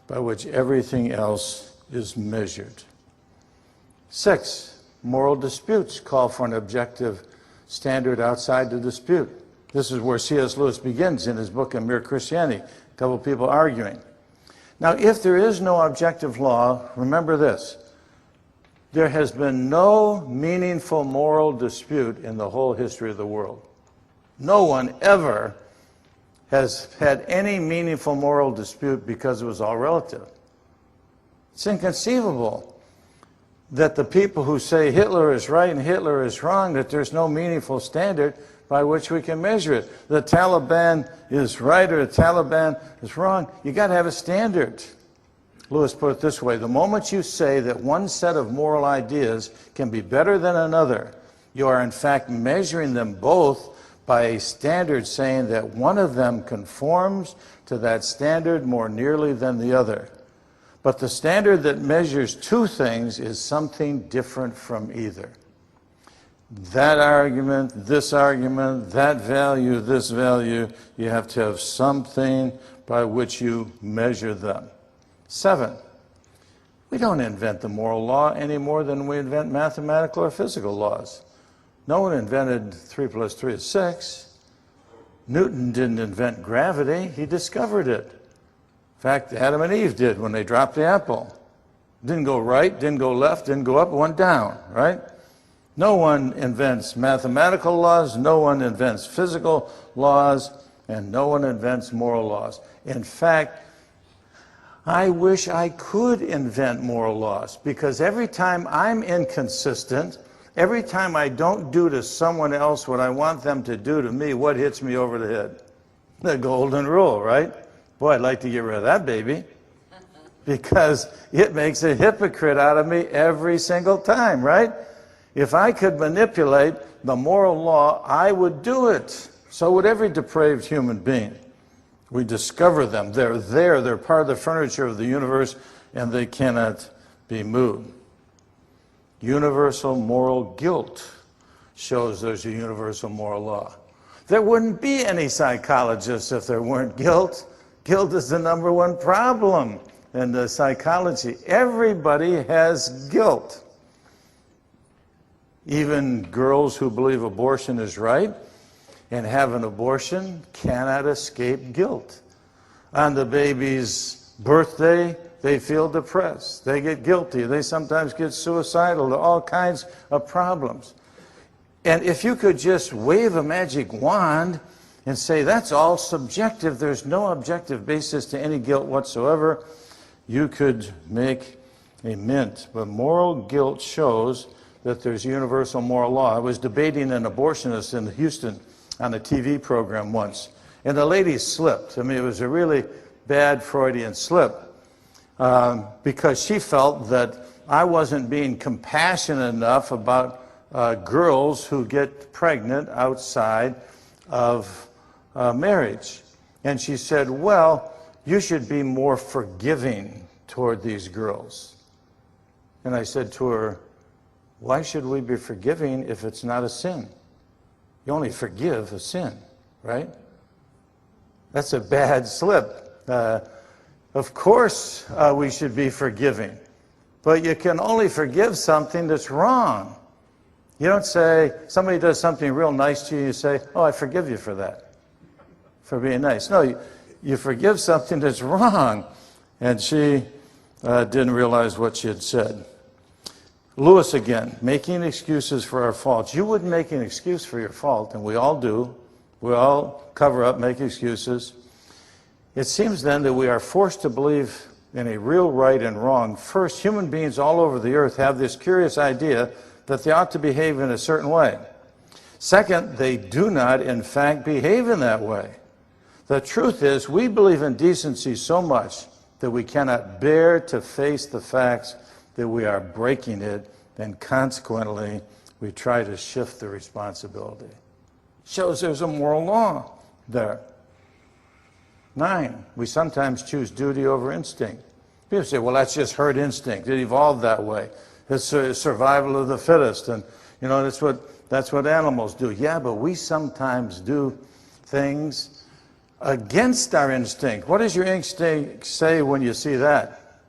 by which everything else is measured. 6, moral disputes call for an objective standard outside the dispute. This is where C.S. Lewis begins in his book, A Mere Christianity. A couple of people arguing. Now, if there is no objective law, remember this. There has been no meaningful moral dispute in the whole history of the world. No one ever has had any meaningful moral dispute because it was all relative. It's inconceivable that the people who say Hitler is right and Hitler is wrong, that there's no meaningful standard by which we can measure it. The Taliban is right or the Taliban is wrong. You got to have a standard. Lewis put it this way, the moment you say that one set of moral ideas can be better than another, you are in fact measuring them both by a standard saying that one of them conforms to that standard more nearly than the other. But the standard that measures two things is something different from either. That argument, that value, this value, you have to have something by which you measure them. 7, we don't invent the moral law any more than we invent mathematical or physical laws. No one invented 3 + 3 is 6. Newton didn't invent gravity, he discovered it. In fact, Adam and Eve did when they dropped the apple. Didn't go right, didn't go left, didn't go up, it went down, right? No one invents mathematical laws, no one invents physical laws, and no one invents moral laws. In fact, I wish I could invent moral laws, because every time I'm inconsistent, every time I don't do to someone else what I want them to do to me, what hits me over the head? The golden rule, right? Boy, I'd like to get rid of that baby, because it makes a hypocrite out of me every single time, right? If I could manipulate the moral law, I would do it. So would every depraved human being. We discover them. They're there. They're part of the furniture of the universe, and they cannot be moved. Universal moral guilt shows there's a universal moral law. There wouldn't be any psychologists if there weren't guilt. Guilt is the #1 problem in the psychology. Everybody has guilt. Even girls who believe abortion is right and have an abortion cannot escape guilt. On the baby's birthday, they feel depressed. They get guilty. They sometimes get suicidal. All kinds of problems. And if you could just wave a magic wand and say, that's all subjective, there's no objective basis to any guilt whatsoever, you could make a mint. But moral guilt shows that there's universal moral law. I was debating an abortionist in Houston on a TV program once, and the lady slipped. I mean, it was a really bad Freudian slip, because she felt that I wasn't being compassionate enough about girls who get pregnant outside of marriage. And she said, well, you should be more forgiving toward these girls. And I said to her, why should we be forgiving if it's not a sin? You only forgive a sin, right? That's a bad slip. Of course we should be forgiving, but you can only forgive something that's wrong. You don't say, somebody does something real nice to you, you say, oh, I forgive you for that, for being nice. No, you forgive something that's wrong. And she didn't realize what she had said. Lewis again, making excuses for our faults. You wouldn't make an excuse for your fault, and we all do. We all cover up, make excuses. It seems then that we are forced to believe in a real right and wrong. First, human beings all over the earth have this curious idea that they ought to behave in a certain way. Second, they do not, in fact, behave in that way. The truth is, we believe in decency so much that we cannot bear to face the facts that we are breaking it, and consequently, we try to shift the responsibility. Shows there's a moral law there. 9, we sometimes choose duty over instinct. People say, well, that's just herd instinct. It evolved that way. It's survival of the fittest, and you know that's what animals do. Yeah, but we sometimes do things against our instinct. What does your instinct say when you see that?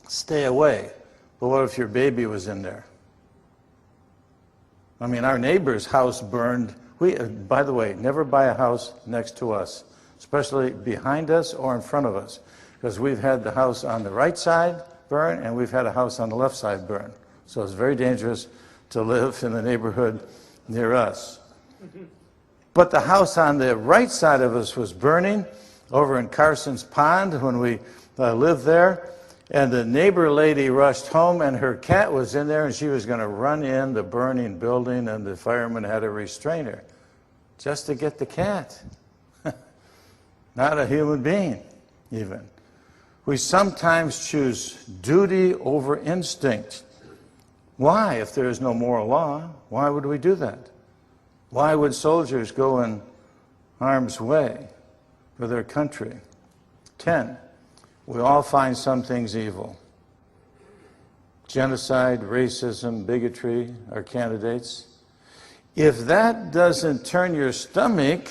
Stay away. But what if your baby was in there? I mean, our neighbor's house burned. By the way, never buy a house next to us, especially behind us or in front of us, because we've had the house on the right side burn and we've had a house on the left side burn. So it's very dangerous to live in the neighborhood near us. But the house on the right side of us was burning over in Carson's Pond when we lived there. And the neighbor lady rushed home, and her cat was in there, and she was going to run in the burning building, and the fireman had to restrain her just to get the cat. Not a human being, even. We sometimes choose duty over instinct. Why, if there is no moral law? Why would we do that? Why would soldiers go in harm's way for their country? 10, we all find some things evil. Genocide, racism, bigotry are candidates. If that doesn't turn your stomach,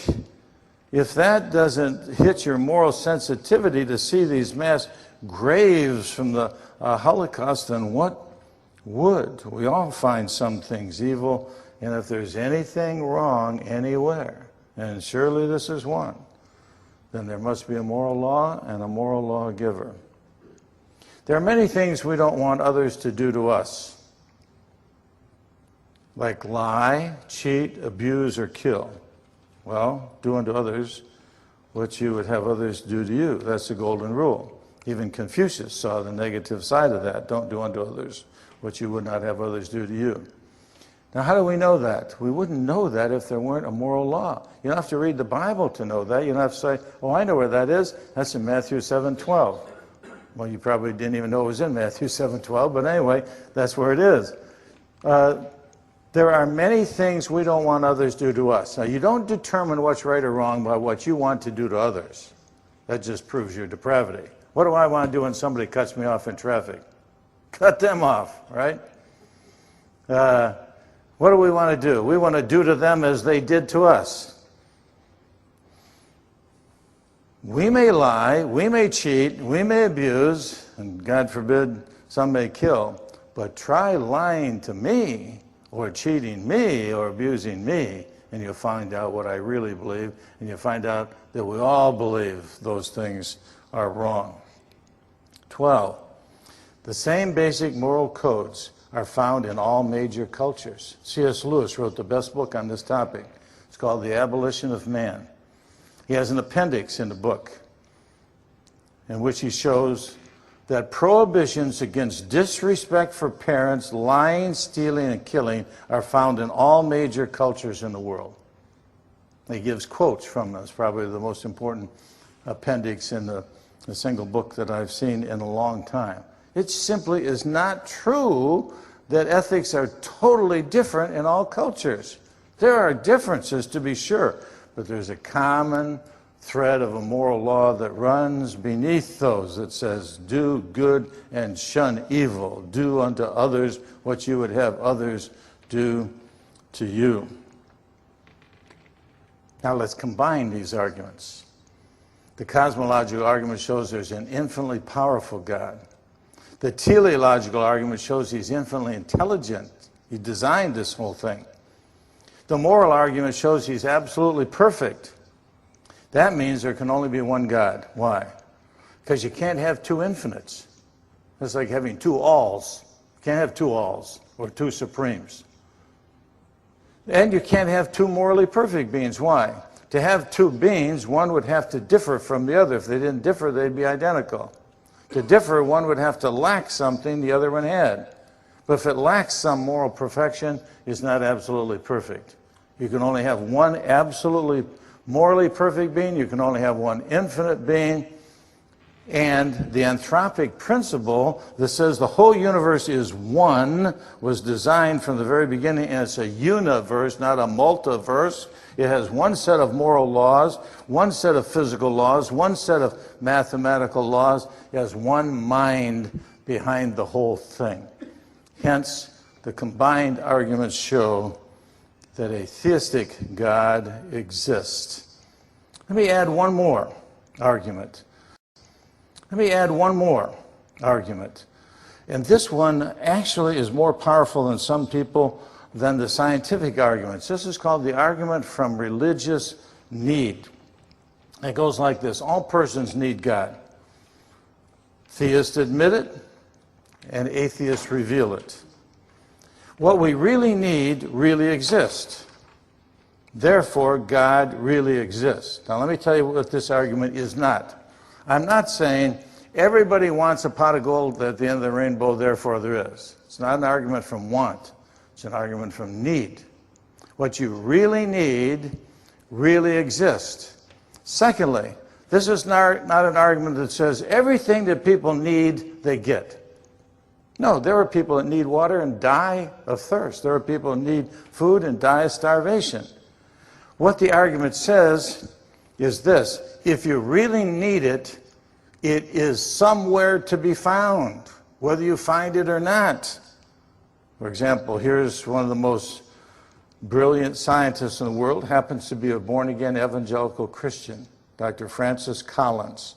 if that doesn't hit your moral sensitivity to see these mass graves from the Holocaust, then what would? We all find some things evil, and if there's anything wrong anywhere, and surely this is one, then there must be a moral law and a moral lawgiver. There are many things we don't want others to do to us, like lie, cheat, abuse, or kill. Well, do unto others what you would have others do to you. That's the golden rule. Even Confucius saw the negative side of that. Don't do unto others what you would not have others do to you. Now, how do we know that? We wouldn't know that if there weren't a moral law. You don't have to read the Bible to know that. You don't have to say, oh, I know where that is. That's in Matthew 7:12. Well, you probably didn't even know it was in Matthew 7:12, but anyway, that's where it is. There are many things we don't want others do to us. Now, you don't determine what's right or wrong by what you want to do to others. That just proves your depravity. What do I want to do when somebody cuts me off in traffic? Cut them off, right? What do we want to do? We want to do to them as they did to us. We may lie, we may cheat, we may abuse, and God forbid, some may kill, but try lying to me, or cheating me, or abusing me, and you'll find out what I really believe, and you'll find out that we all believe those things are wrong. 12, the same basic moral codes are found in all major cultures. C.S. Lewis wrote the best book on this topic. It's called The Abolition of Man. He has an appendix in the book in which he shows that prohibitions against disrespect for parents, lying, stealing, and killing are found in all major cultures in the world. He gives quotes from them. It's probably the most important appendix in the single book that I've seen in a long time. It simply is not true that ethics are totally different in all cultures. There are differences, to be sure, but there's a common thread of a moral law that runs beneath those that says, do good and shun evil. Do unto others what you would have others do to you. Now let's combine these arguments. The cosmological argument shows there's an infinitely powerful God. The teleological argument shows he's infinitely intelligent. He designed this whole thing. The moral argument shows he's absolutely perfect. That means there can only be one God. Why? Because you can't have two infinites. It's like having two alls. You can't have two alls or two supremes. And you can't have two morally perfect beings. Why? To have two beings, one would have to differ from the other. If they didn't differ, they'd be identical. To differ, one would have to lack something the other one had. But if it lacks some moral perfection, it's not absolutely perfect. You can only have one absolutely morally perfect being. You can only have one infinite being. And the anthropic principle that says the whole universe is one was designed from the very beginning, and it's a universe, not a multiverse. It has one set of moral laws, one set of physical laws, one set of mathematical laws. It has one mind behind the whole thing. Hence, the combined arguments show that a theistic God exists. Let me add one more argument. And this one actually is more powerful than some people than the scientific arguments. This is called the argument from religious need. It goes like this: all persons need God. Theists admit it, and atheists reveal it. What we really need really exists. Therefore, God really exists. Now, let me tell you what this argument is not. I'm not saying everybody wants a pot of gold at the end of the rainbow, therefore there is. It's not an argument from want. It's an argument from need. What you really need really exists. Secondly, this is not an argument that says everything that people need, they get. No, there are people that need water and die of thirst. There are people that need food and die of starvation. What the argument says is this: if you really need it, it is somewhere to be found, whether you find it or not. For example, here's one of the most brilliant scientists in the world, happens to be a born-again evangelical Christian, Dr. Francis Collins.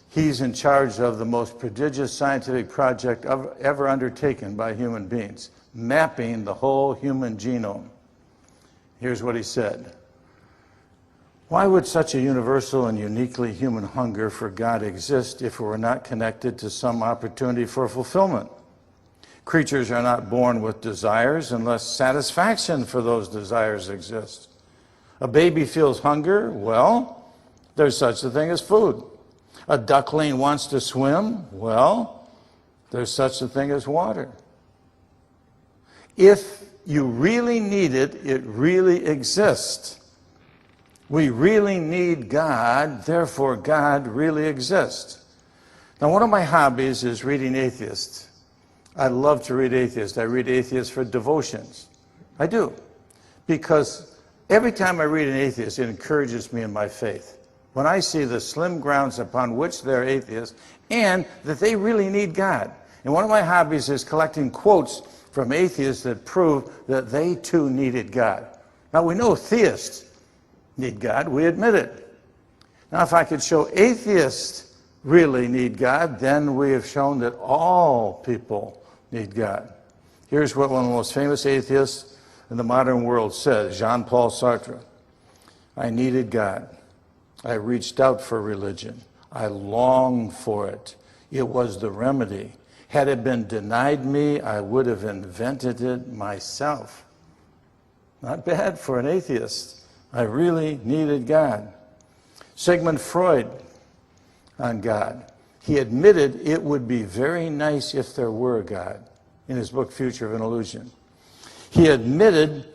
He's in charge of the most prodigious scientific project ever undertaken by human beings, mapping the whole human genome. Here's what he said: why would such a universal and uniquely human hunger for God exist if it were not connected to some opportunity for fulfillment? Creatures are not born with desires unless satisfaction for those desires exists. A baby feels hunger, well, there's such a thing as food. A duckling wants to swim, well, there's such a thing as water. If you really need it, it really exists. We really need God, therefore God really exists. Now, one of my hobbies is reading atheists. I love to read atheists. I read atheists for devotions. I do. Because every time I read an atheist, it encourages me in my faith. When I see the slim grounds upon which they're atheists and that they really need God. And one of my hobbies is collecting quotes from atheists that prove that they too needed God. Now, we know theists need God. We admit it. Now, if I could show atheists really need God, then we have shown that all people need God. Here's what one of the most famous atheists in the modern world said, Jean-Paul Sartre: I needed God. I reached out for religion. I longed for it. It was the remedy. Had it been denied me, I would have invented it myself. Not bad for an atheist. I really needed God. Sigmund Freud on God. He admitted it would be very nice if there were a God in his book, Future of an Illusion. He admitted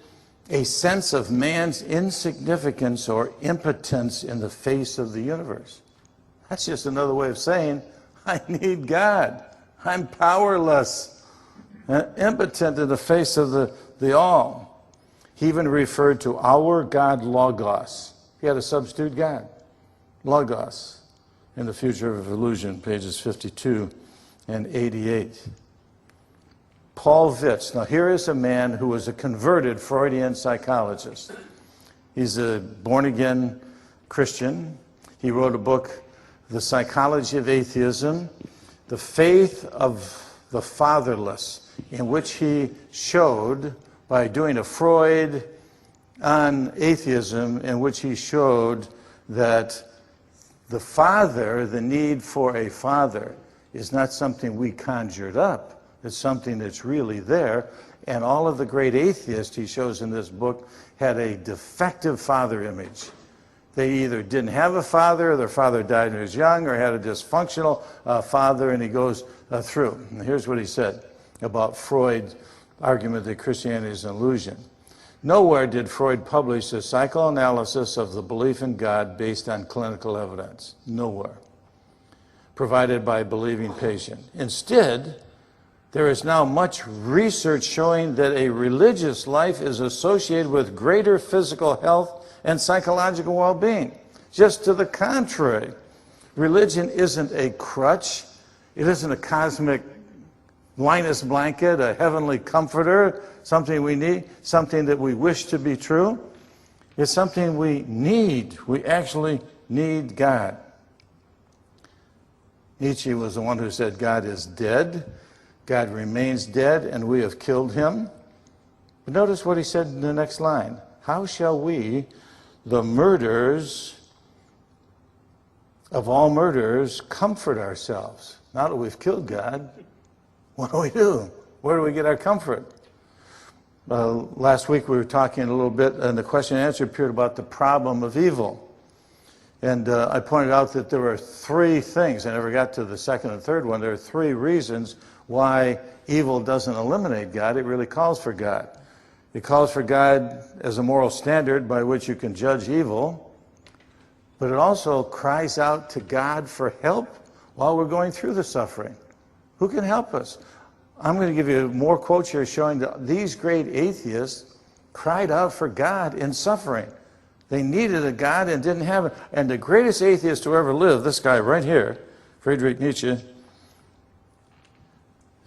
a sense of man's insignificance or impotence in the face of the universe. That's just another way of saying, I need God. I'm powerless and impotent in the face of the all. He even referred to our God, Logos. He had a substitute God, Logos, in the Future of Illusion, pages 52 and 88. Paul Vitz. Now, here is a man who was a converted Freudian psychologist. He's a born-again Christian. He wrote a book, The Psychology of Atheism, The Faith of the Fatherless, in which he showed, by doing a Freud on atheism, in which he showed that the father, the need for a father, is not something we conjured up. It's something that's really there. And all of the great atheists he shows in this book had a defective father image. They either didn't have a father, or their father died when he was young, or had a dysfunctional father, and he goes through. And here's what he said about Freud's argument that Christianity is an illusion. Nowhere did Freud publish a psychoanalysis of the belief in God based on clinical evidence. Nowhere. Provided by a believing patient. Instead, there is now much research showing that a religious life is associated with greater physical health and psychological well-being. Just to the contrary, religion isn't a crutch. It isn't a cosmic Linus blanket, a heavenly comforter, something we need, something that we wish to be true. It's something we need. We actually need God. Nietzsche was the one who said God is dead. God remains dead, and we have killed him. But notice what he said in the next line. How shall we, the murderers of all murderers, comfort ourselves? Now that we've killed God, what do? Where do we get our comfort? Last week we were talking a little bit, and the question and answer appeared about the problem of evil. And I pointed out that there were three things. I never got to the second and third one. There are three reasons why evil doesn't eliminate God. It really calls for God. It calls for God as a moral standard by which you can judge evil, but it also cries out to God for help while we're going through the suffering. Who can help us? I'm going to give you more quotes here showing that these great atheists cried out for God in suffering. They needed a God and didn't have it. And the greatest atheist who ever lived, this guy right here, Friedrich Nietzsche,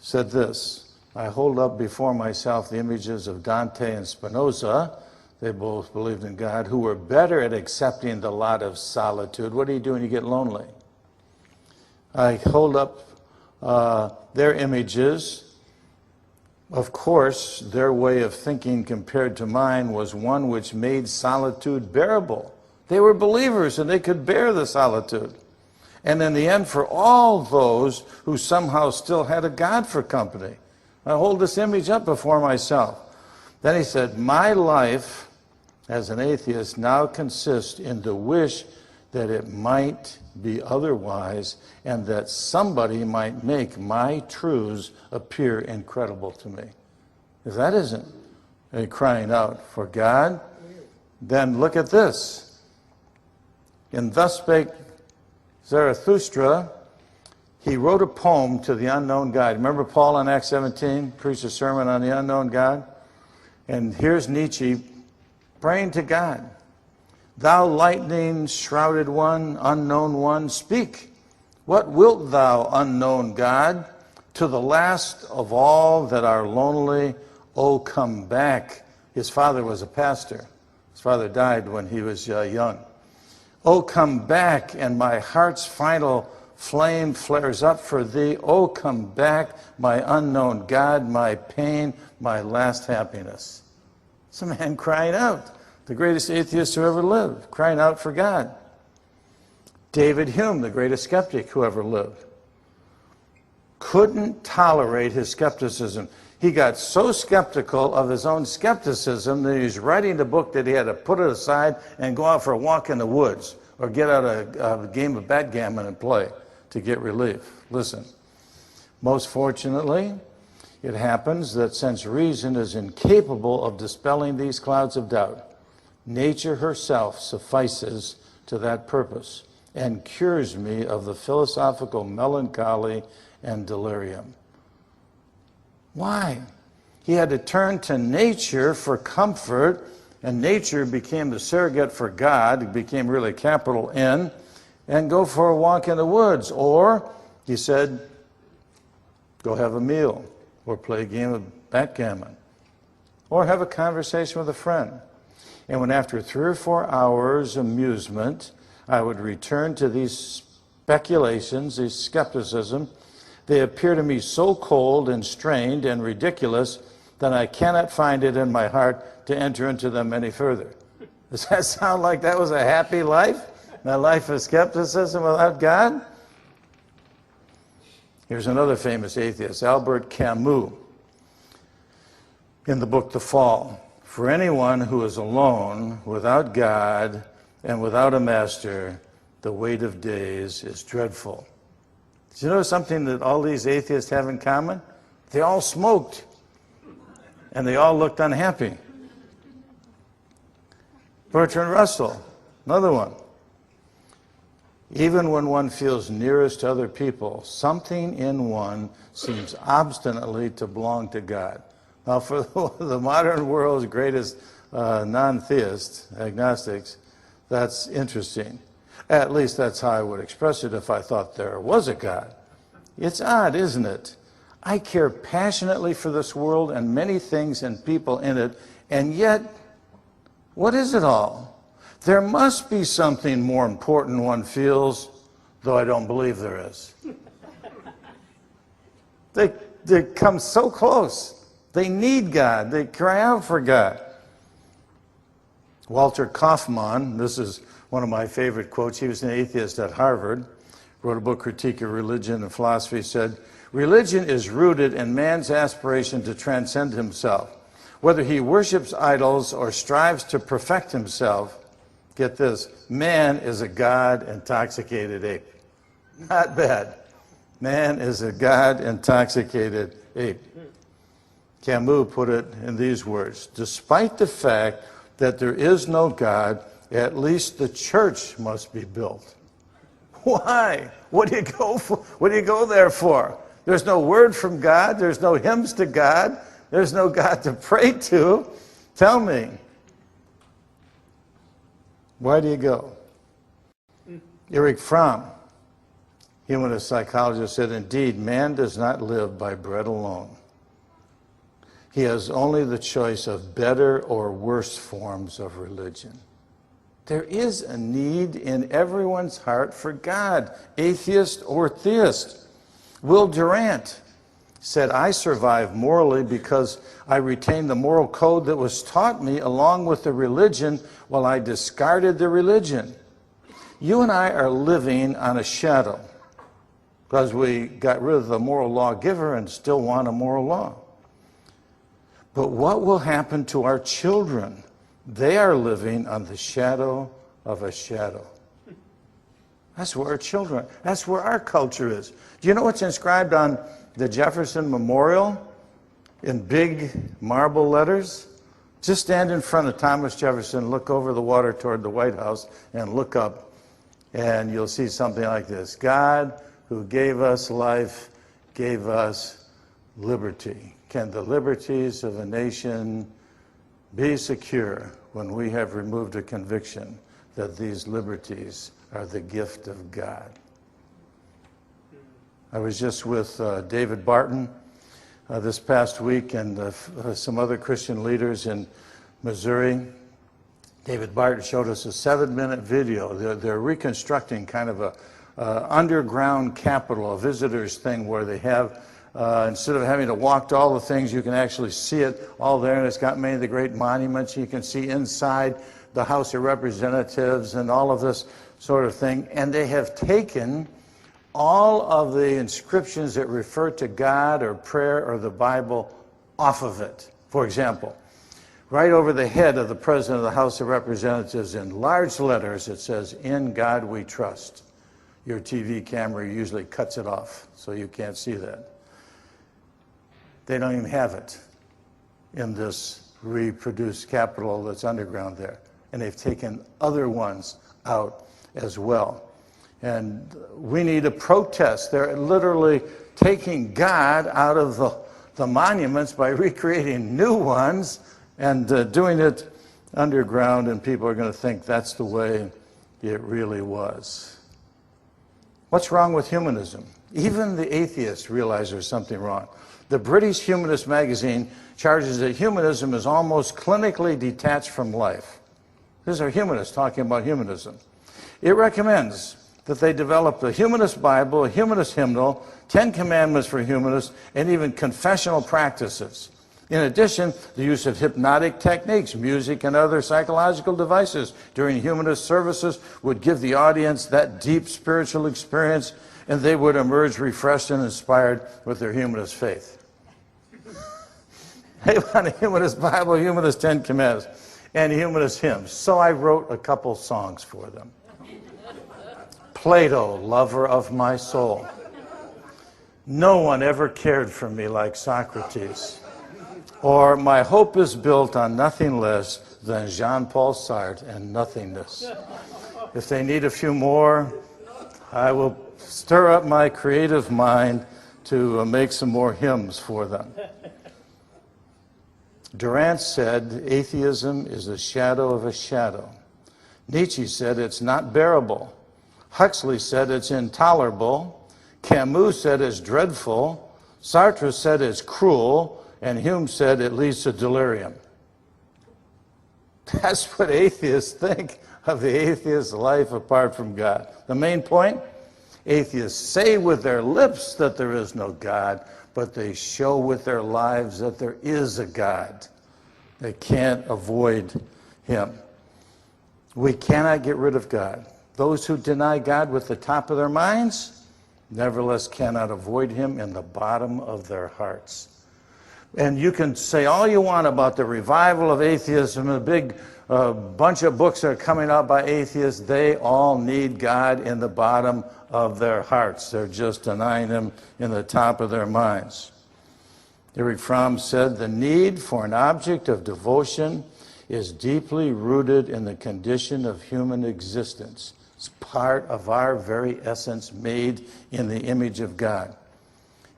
said this: I hold up before myself the images of Dante and Spinoza. They both believed in God, who were better at accepting the lot of solitude. What do you do when you get lonely? I hold up their images. Of course, their way of thinking compared to mine was one which made solitude bearable. They were believers and they could bear the solitude. And in the end, for all those who somehow still had a God for company, I hold this image up before myself. Then he said, my life as an atheist now consists in the wish that it might be otherwise, and that somebody might make my truths appear incredible to me. If that isn't a crying out for God, then look at this. In Thus Spake Zarathustra, he wrote a poem to the unknown God. Remember Paul in Acts 17 preached a sermon on the unknown God? And here's Nietzsche praying to God. Thou lightning-shrouded one, unknown one, speak. What wilt thou, unknown God? To the last of all that are lonely, oh, come back. His father was a pastor. His father died when he was young. Oh, come back, and my heart's final flame flares up for thee. Oh, come back, my unknown God, my pain, my last happiness. It's a man crying out. The greatest atheist who ever lived, crying out for God. David Hume, the greatest skeptic who ever lived, couldn't tolerate his skepticism. He got so skeptical of his own skepticism that he was writing a book that he had to put it aside and go out for a walk in the woods or get out a game of backgammon and play to get relief. Listen, most fortunately, it happens that since reason is incapable of dispelling these clouds of doubt, nature herself suffices to that purpose and cures me of the philosophical melancholy and delirium. Why? He had to turn to nature for comfort, and nature became the surrogate for God. It became really capital N, and go for a walk in the woods. Or, he said, go have a meal, or play a game of backgammon, or have a conversation with a friend. And when after 3 or 4 hours amusement, I would return to these speculations, these skepticism, they appear to me so cold and strained and ridiculous that I cannot find it in my heart to enter into them any further. Does that sound like that was a happy life? A life of skepticism without God? Here's another famous atheist, Albert Camus, in the book The Fall. For anyone who is alone, without God, and without a master, the weight of days is dreadful. Do you know something that all these atheists have in common? They all smoked, and they all looked unhappy. Bertrand Russell, another one. Even when one feels nearest to other people, something in one seems obstinately to belong to God. Now, for the modern world's greatest non-theists, agnostics, that's interesting. At least that's how I would express it if I thought there was a God. It's odd, isn't it? I care passionately for this world and many things and people in it, and yet, what is it all? There must be something more important, one feels, though I don't believe there is. They come so close. They need God. They cry out for God. Walter Kaufmann, this is one of my favorite quotes. He was an atheist at Harvard, wrote a book, Critique of Religion and Philosophy, said, religion is rooted in man's aspiration to transcend himself. Whether he worships idols or strives to perfect himself, get this, man is a God-intoxicated ape. Not bad. Man is a God-intoxicated ape. Camus put it in these words, despite the fact that there is no God, at least the church must be built. Why? What do you go for? What do you go there for? There's no word from God. There's no hymns to God. There's no God to pray to. Tell me. Why do you go? Erich Fromm, humanist psychologist, said, indeed, man does not live by bread alone. He has only the choice of better or worse forms of religion. There is a need in everyone's heart for God, atheist or theist. Will Durant said, I survive morally because I retained the moral code that was taught me along with the religion while I discarded the religion. You and I are living on a shadow because we got rid of the moral lawgiver and still want a moral law. But what will happen to our children? They are living on the shadow of a shadow. That's where our children, that's where our culture is. Do you know what's inscribed on the Jefferson Memorial in big marble letters? Just stand in front of Thomas Jefferson, look over the water toward the White House, and look up, and you'll see something like this. God, who gave us life, gave us liberty. Can the liberties of a nation be secure when we have removed a conviction that these liberties are the gift of God? I was just with David Barton this past week and some other Christian leaders in Missouri. David Barton showed us a 7-minute video. They're reconstructing kind of a underground capitol, a visitors thing where they have, instead of having to walk to all the things, you can actually see it all there, and it's got many of the great monuments. You can see inside the House of Representatives and all of this sort of thing. And they have taken all of the inscriptions that refer to God or prayer or the Bible off of it. For example, right over the head of the President of the House of Representatives in large letters, it says, "In God we trust." Your TV camera usually cuts it off, so you can't see that. They don't even have it in this reproduced capitol that's underground there. And they've taken other ones out as well. And we need a protest. They're literally taking God out of the monuments by recreating new ones and doing it underground, and people are going to think that's the way it really was. What's wrong with humanism? Even the atheists realize there's something wrong. The British Humanist magazine charges that humanism is almost clinically detached from life. These are humanists talking about humanism. It recommends that they develop a humanist Bible, a humanist hymnal, 10 commandments for humanists, and even confessional practices. In addition, the use of hypnotic techniques, music, and other psychological devices during humanist services would give the audience that deep spiritual experience, and they would emerge refreshed and inspired with their humanist faith. They want a humanist Bible, humanist 10 commandments, and humanist hymns. So I wrote a couple songs for them. Plato, lover of my soul. No one ever cared for me like Socrates. Or my hope is built on nothing less than Jean-Paul Sartre and nothingness. If they need a few more, I will stir up my creative mind to make some more hymns for them. Durant said, atheism is the shadow of a shadow. Nietzsche said it's not bearable. Huxley said it's intolerable. Camus said it's dreadful. Sartre said it's cruel. And Hume said it leads to delirium. That's what atheists think of the atheist's life apart from God. The main point, atheists say with their lips that there is no God, but they show with their lives that there is a God. They can't avoid him. We cannot get rid of God. Those who deny God with the top of their minds, nevertheless cannot avoid him in the bottom of their hearts. And you can say all you want about the revival of atheism, a big bunch of books that are coming out by atheists. They all need God in the bottom of their hearts. They're just denying him in the top of their minds. Erich Fromm said, the need for an object of devotion is deeply rooted in the condition of human existence. It's part of our very essence, made in the image of God.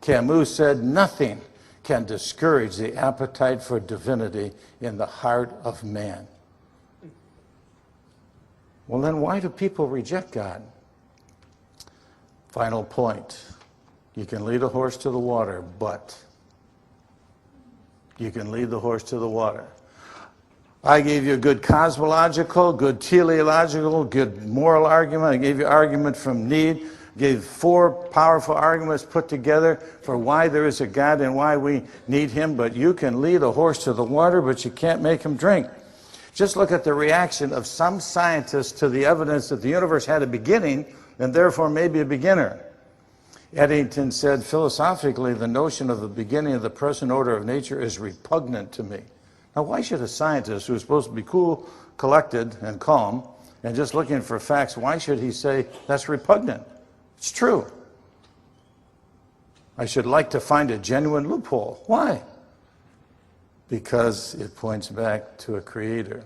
Camus said, nothing can discourage the appetite for divinity in the heart of man. Well, then why do people reject God? Final point. You can lead a horse to the water, but you can lead the horse to the water. I gave you a good cosmological, good teleological, good moral argument. I gave you argument from need. Gave 4 powerful arguments put together for why there is a God and why we need him. But you can lead a horse to the water, but you can't make him drink. Just look at the reaction of some scientists to the evidence that the universe had a beginning and therefore maybe a beginner. Eddington said, philosophically, the notion of the beginning of the present order of nature is repugnant to me. Now, why should a scientist who is supposed to be cool, collected, and calm, and just looking for facts, why should he say that's repugnant? It's true. I should like to find a genuine loophole. Why? Because it points back to a creator.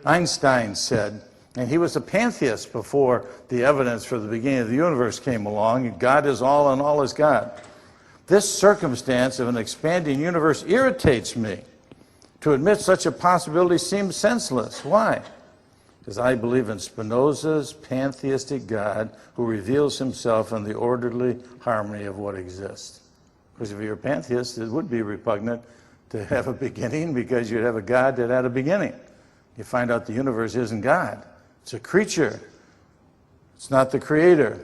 Einstein said, and he was a pantheist before the evidence for the beginning of the universe came along, God is all and all is God. This circumstance of an expanding universe irritates me. To admit such a possibility seems senseless. Why? Because I believe in Spinoza's pantheistic God who reveals himself in the orderly harmony of what exists. Because if you're a pantheist, it would be repugnant to have a beginning because you'd have a God that had a beginning. You find out the universe isn't God. It's a creature. It's not the creator.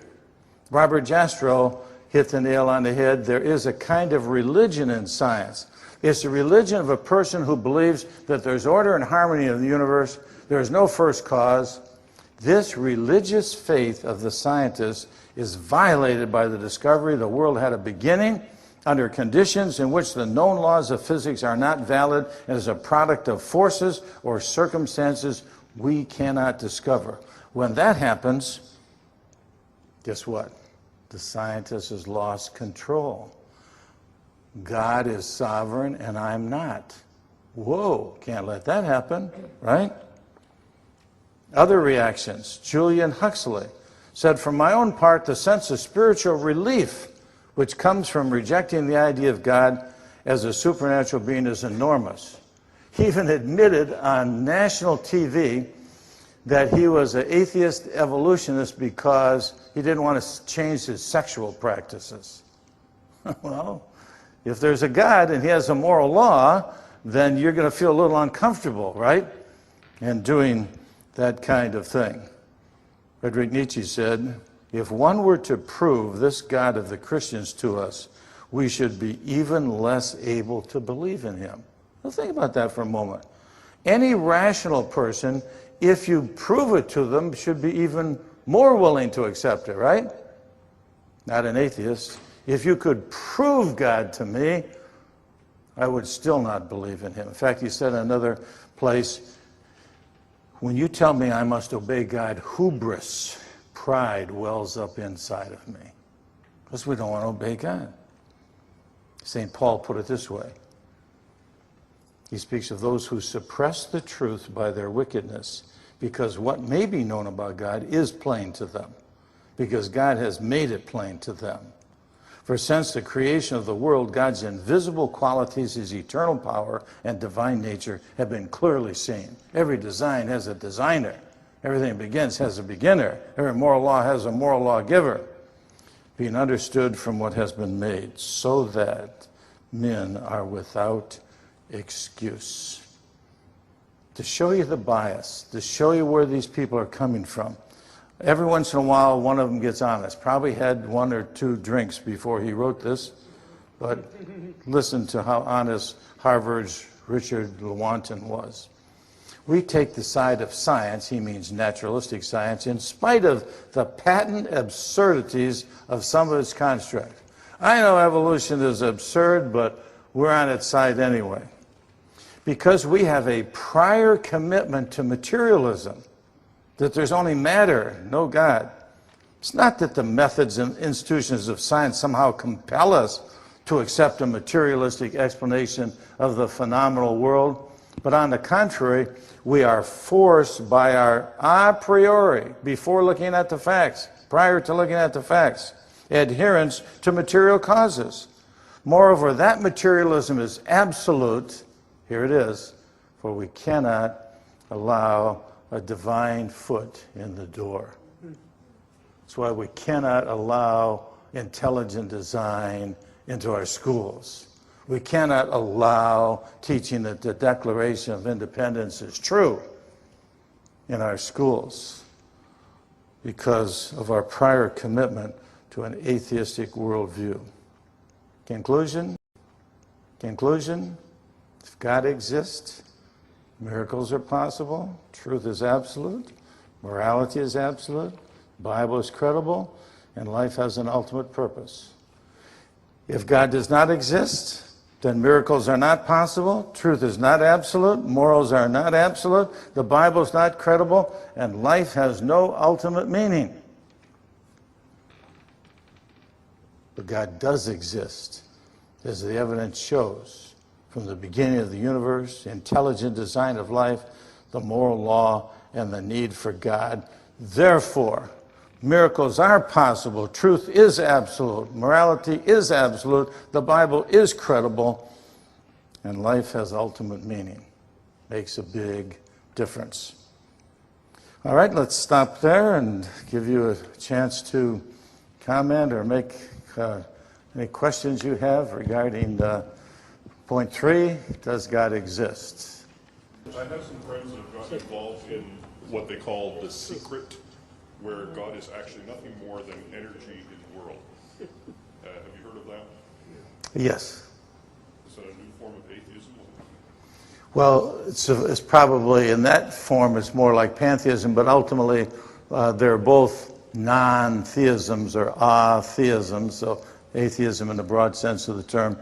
Robert Jastrow hit the nail on the head. There is a kind of religion in science. It's the religion of a person who believes that there's order and harmony in the universe. There is no first cause. This religious faith of the scientists is violated by the discovery the world had a beginning under conditions in which the known laws of physics are not valid and is a product of forces or circumstances we cannot discover. When that happens, guess what? The scientist has lost control. God is sovereign and I'm not. Whoa, can't let that happen, right? Other reactions. Julian Huxley said, for my own part, the sense of spiritual relief which comes from rejecting the idea of God as a supernatural being is enormous. He even admitted on national TV that he was an atheist evolutionist because he didn't want to change his sexual practices. Well, if there's a God and he has a moral law, then you're going to feel a little uncomfortable, right? In doing that kind of thing. Friedrich Nietzsche said, if one were to prove this God of the Christians to us, we should be even less able to believe in him. Well, think about that for a moment. Any rational person, if you prove it to them, should be even more willing to accept it, right? Not an atheist. If you could prove God to me, I would still not believe in him. In fact, he said in another place, when you tell me I must obey God, hubris, pride wells up inside of me. Because we don't want to obey God. St. Paul put it this way. He speaks of those who suppress the truth by their wickedness, because what may be known about God is plain to them, because God has made it plain to them. For since the creation of the world, God's invisible qualities, his eternal power and divine nature have been clearly seen. Every design has a designer. Everything begins has a beginner. Every moral law has a moral lawgiver. Being understood from what has been made, so that men are without excuse. To show you the bias, to show you where these people are coming from. Every once in a while, one of them gets honest. Probably had 1 or 2 drinks before he wrote this, but listen to how honest Harvard's Richard Lewontin was. We take the side of science, he means naturalistic science, in spite of the patent absurdities of some of its constructs. I know evolution is absurd, but we're on its side anyway. Because we have a prior commitment to materialism, that there's only matter, no God. It's not that the methods and institutions of science somehow compel us to accept a materialistic explanation of the phenomenal world, but on the contrary, we are forced by our a priori, before looking at the facts, prior to looking at the facts, adherence to material causes. Moreover, that materialism is absolute, here it is, for we cannot allow a divine foot in the door. That's why we cannot allow intelligent design into our schools. We cannot allow teaching that the Declaration of Independence is true in our schools because of our prior commitment to an atheistic worldview. Conclusion? If God exists, miracles are possible, truth is absolute, morality is absolute, the Bible is credible, and life has an ultimate purpose. If God does not exist, then miracles are not possible, truth is not absolute, morals are not absolute, the Bible is not credible, and life has no ultimate meaning. But God does exist, as the evidence shows, from the beginning of the universe, intelligent design of life, the moral law, and the need for God. Therefore, miracles are possible, truth is absolute, morality is absolute, the Bible is credible, and life has ultimate meaning. Makes a big difference. All right, let's stop there and give you a chance to comment or make any questions you have regarding point 3, does God exist? I have some friends that have gotten involved in what they call the secret, where God is actually nothing more than energy in the world. Have you heard of that? Yes. Is that a new form of atheism? Well, it's probably, in that form, it's more like pantheism, but ultimately they're both non-theisms or atheisms, so atheism in the broad sense of the term.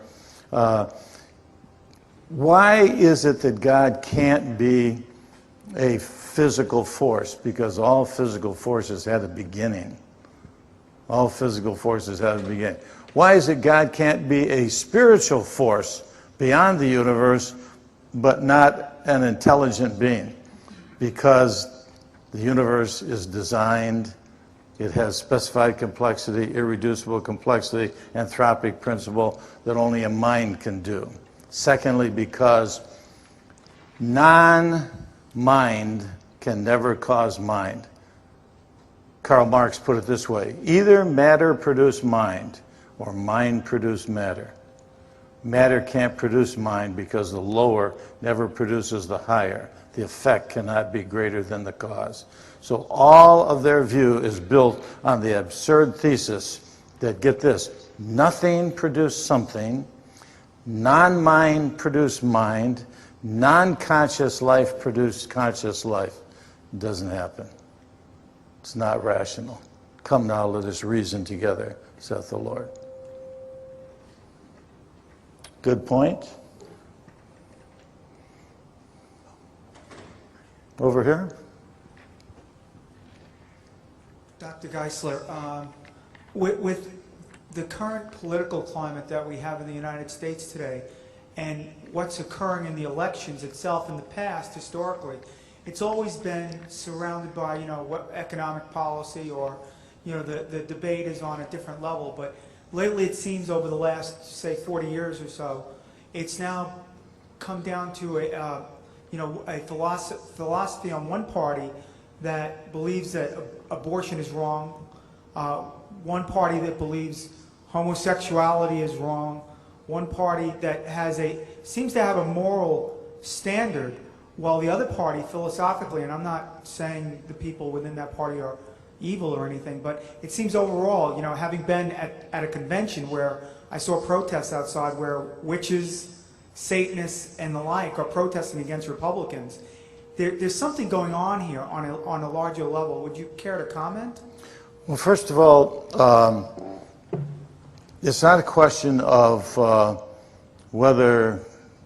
Why is it that God can't be a physical force? Because all physical forces had a beginning. All physical forces had a beginning. Why is it God can't be a spiritual force beyond the universe, but not an intelligent being? Because the universe is designed, it has specified complexity, irreducible complexity, anthropic principle that only a mind can do. Secondly, because non-mind can never cause mind. Karl Marx put it this way: either matter produce mind, or mind produce matter. Matter can't produce mind because the lower never produces the higher. The effect cannot be greater than the cause. So all of their view is built on the absurd thesis that, get this, nothing produced something, non-mind produced mind, non-conscious life produced conscious life. It doesn't happen. It's not rational. Come now, let us reason together, saith the Lord. Good point. Over here. Dr. Geisler, with the current political climate that we have in the United States today, and what's occurring in the elections itself in the past, historically, it's always been surrounded by, what economic policy, or, the debate is on a different level. But lately it seems over the last, say, 40 years or so, it's now come down to a philosophy on one party that believes that abortion is wrong, one party that believes homosexuality is wrong, one party that seems to have a moral standard, while the other party philosophically, and I'm not saying the people within that party are evil or anything, but it seems overall, having been at a convention where I saw protests outside where witches, Satanists, and the like are protesting against Republicans, there's something going on here on a larger level. Would you care to comment? Well, first of all, it's not a question of whether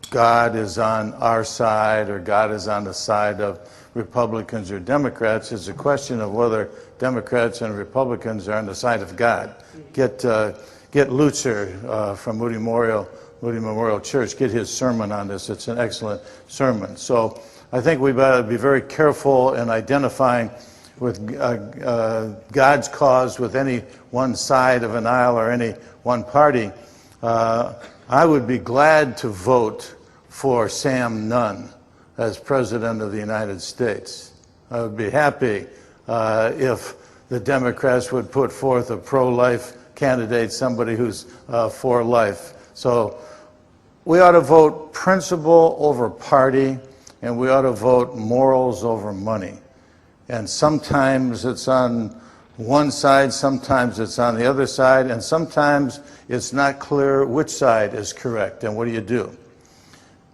God is on our side or God is on the side of Republicans or Democrats. It's a question of whether Democrats and Republicans are on the side of God. Get Lutzer from Moody Memorial Church, get his sermon on this. It's an excellent sermon. So I think we've got to be very careful in identifying with God's cause with any one side of an aisle or any one party. I would be glad to vote for Sam Nunn as President of the United States. I would be happy if the Democrats would put forth a pro-life candidate, somebody who's for life. So we ought to vote principle over party, and we ought to vote morals over money. And sometimes it's on one side, sometimes it's on the other side, and sometimes it's not clear which side is correct. And what do?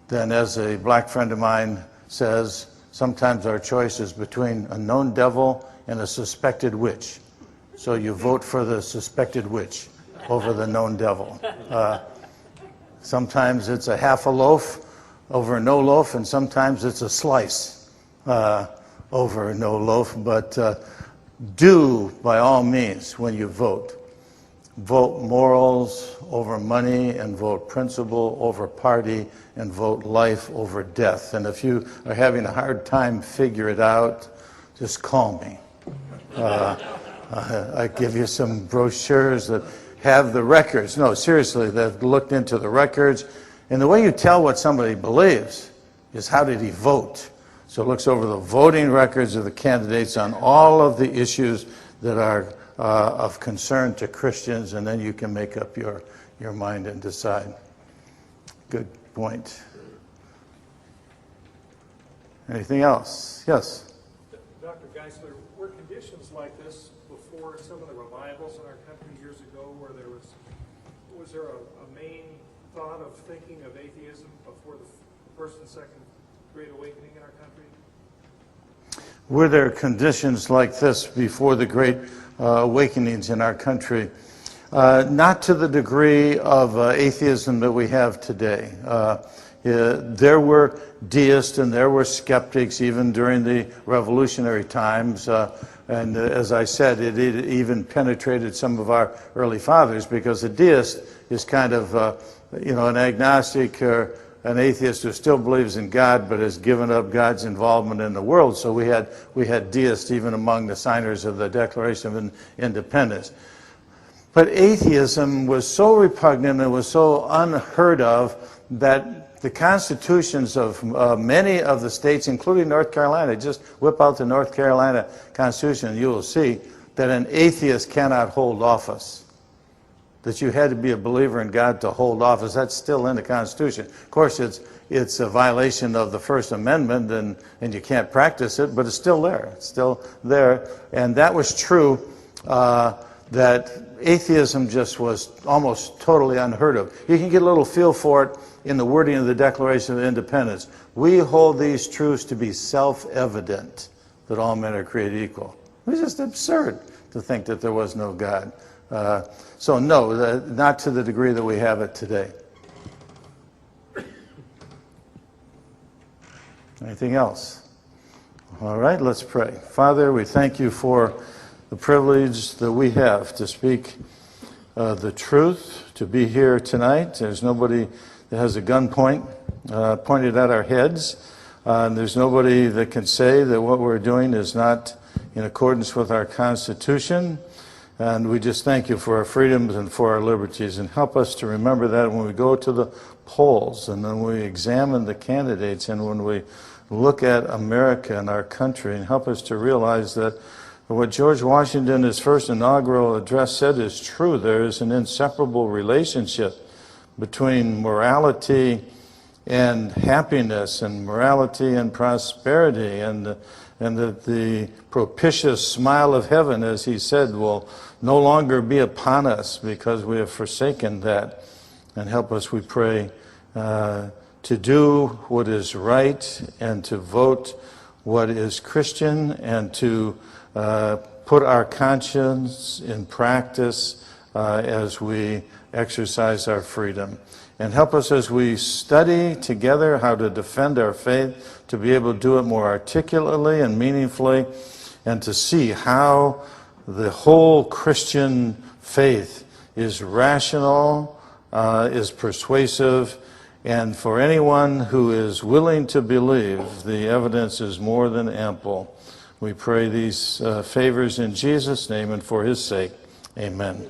Then, as a black friend of mine says, sometimes our choice is between a known devil and a suspected witch. So you vote for the suspected witch over the known devil. Sometimes it's a half a loaf over no loaf, and sometimes it's a slice over no loaf. But do, by all means, when you vote, vote morals over money, and vote principle over party, and vote life over death. And if you are having a hard time figure it out, just call me. I give you some brochures that have the records. No, seriously, they've looked into the records. And the way you tell what somebody believes is how did he vote. So it looks over the voting records of the candidates on all of the issues that are of concern to Christians, and then you can make up your mind and decide. Good point. Anything else? Yes? Dr. Geisler, were conditions like this before some of the revivals in our country years ago, where there was there a main thought of thinking of atheism before the first and second Great Awakening in our country? Were there conditions like this before the Great Awakenings in our country? Not to the degree of atheism that we have today. There were deists and there were skeptics even during the revolutionary times. And as I said, it even penetrated some of our early fathers, because a deist is kind of, an agnostic or an atheist who still believes in God but has given up God's involvement in the world. So we had deists even among the signers of the Declaration of Independence. But atheism was so repugnant and was so unheard of that the constitutions of many of the states, including North Carolina, just whip out the North Carolina Constitution and you will see that an atheist cannot hold office. That you had to be a believer in God to hold office. That's still in the Constitution. Of course, it's a violation of the First Amendment, and you can't practice it, but it's still there. It's still there. And that was true, that atheism just was almost totally unheard of. You can get a little feel for it in the wording of the Declaration of Independence. We hold these truths to be self-evident, that all men are created equal. It was just absurd to think that there was no God. So no, not to the degree that we have it today. Anything else? All right, let's pray. Father, we thank you for the privilege that we have to speak the truth, to be here tonight. There's nobody that has a gun pointed at our heads. There's nobody that can say that what we're doing is not in accordance with our Constitution. And we just thank you for our freedoms and for our liberties, and help us to remember that when we go to the polls and when we examine the candidates and when we look at America and our country, and help us to realize that what George Washington, in his first inaugural address, said is true. There is an inseparable relationship between morality and happiness, and morality and prosperity, and that the propitious smile of heaven, as he said, will no longer be upon us because we have forsaken that. And help us, we pray, to do what is right, and to vote what is Christian, and to put our conscience in practice as we exercise our freedom. And help us as we study together how to defend our faith, to be able to do it more articulately and meaningfully, and to see how the whole Christian faith is rational, is persuasive, and for anyone who is willing to believe, the evidence is more than ample. We pray these favors in Jesus' name and for his sake. Amen.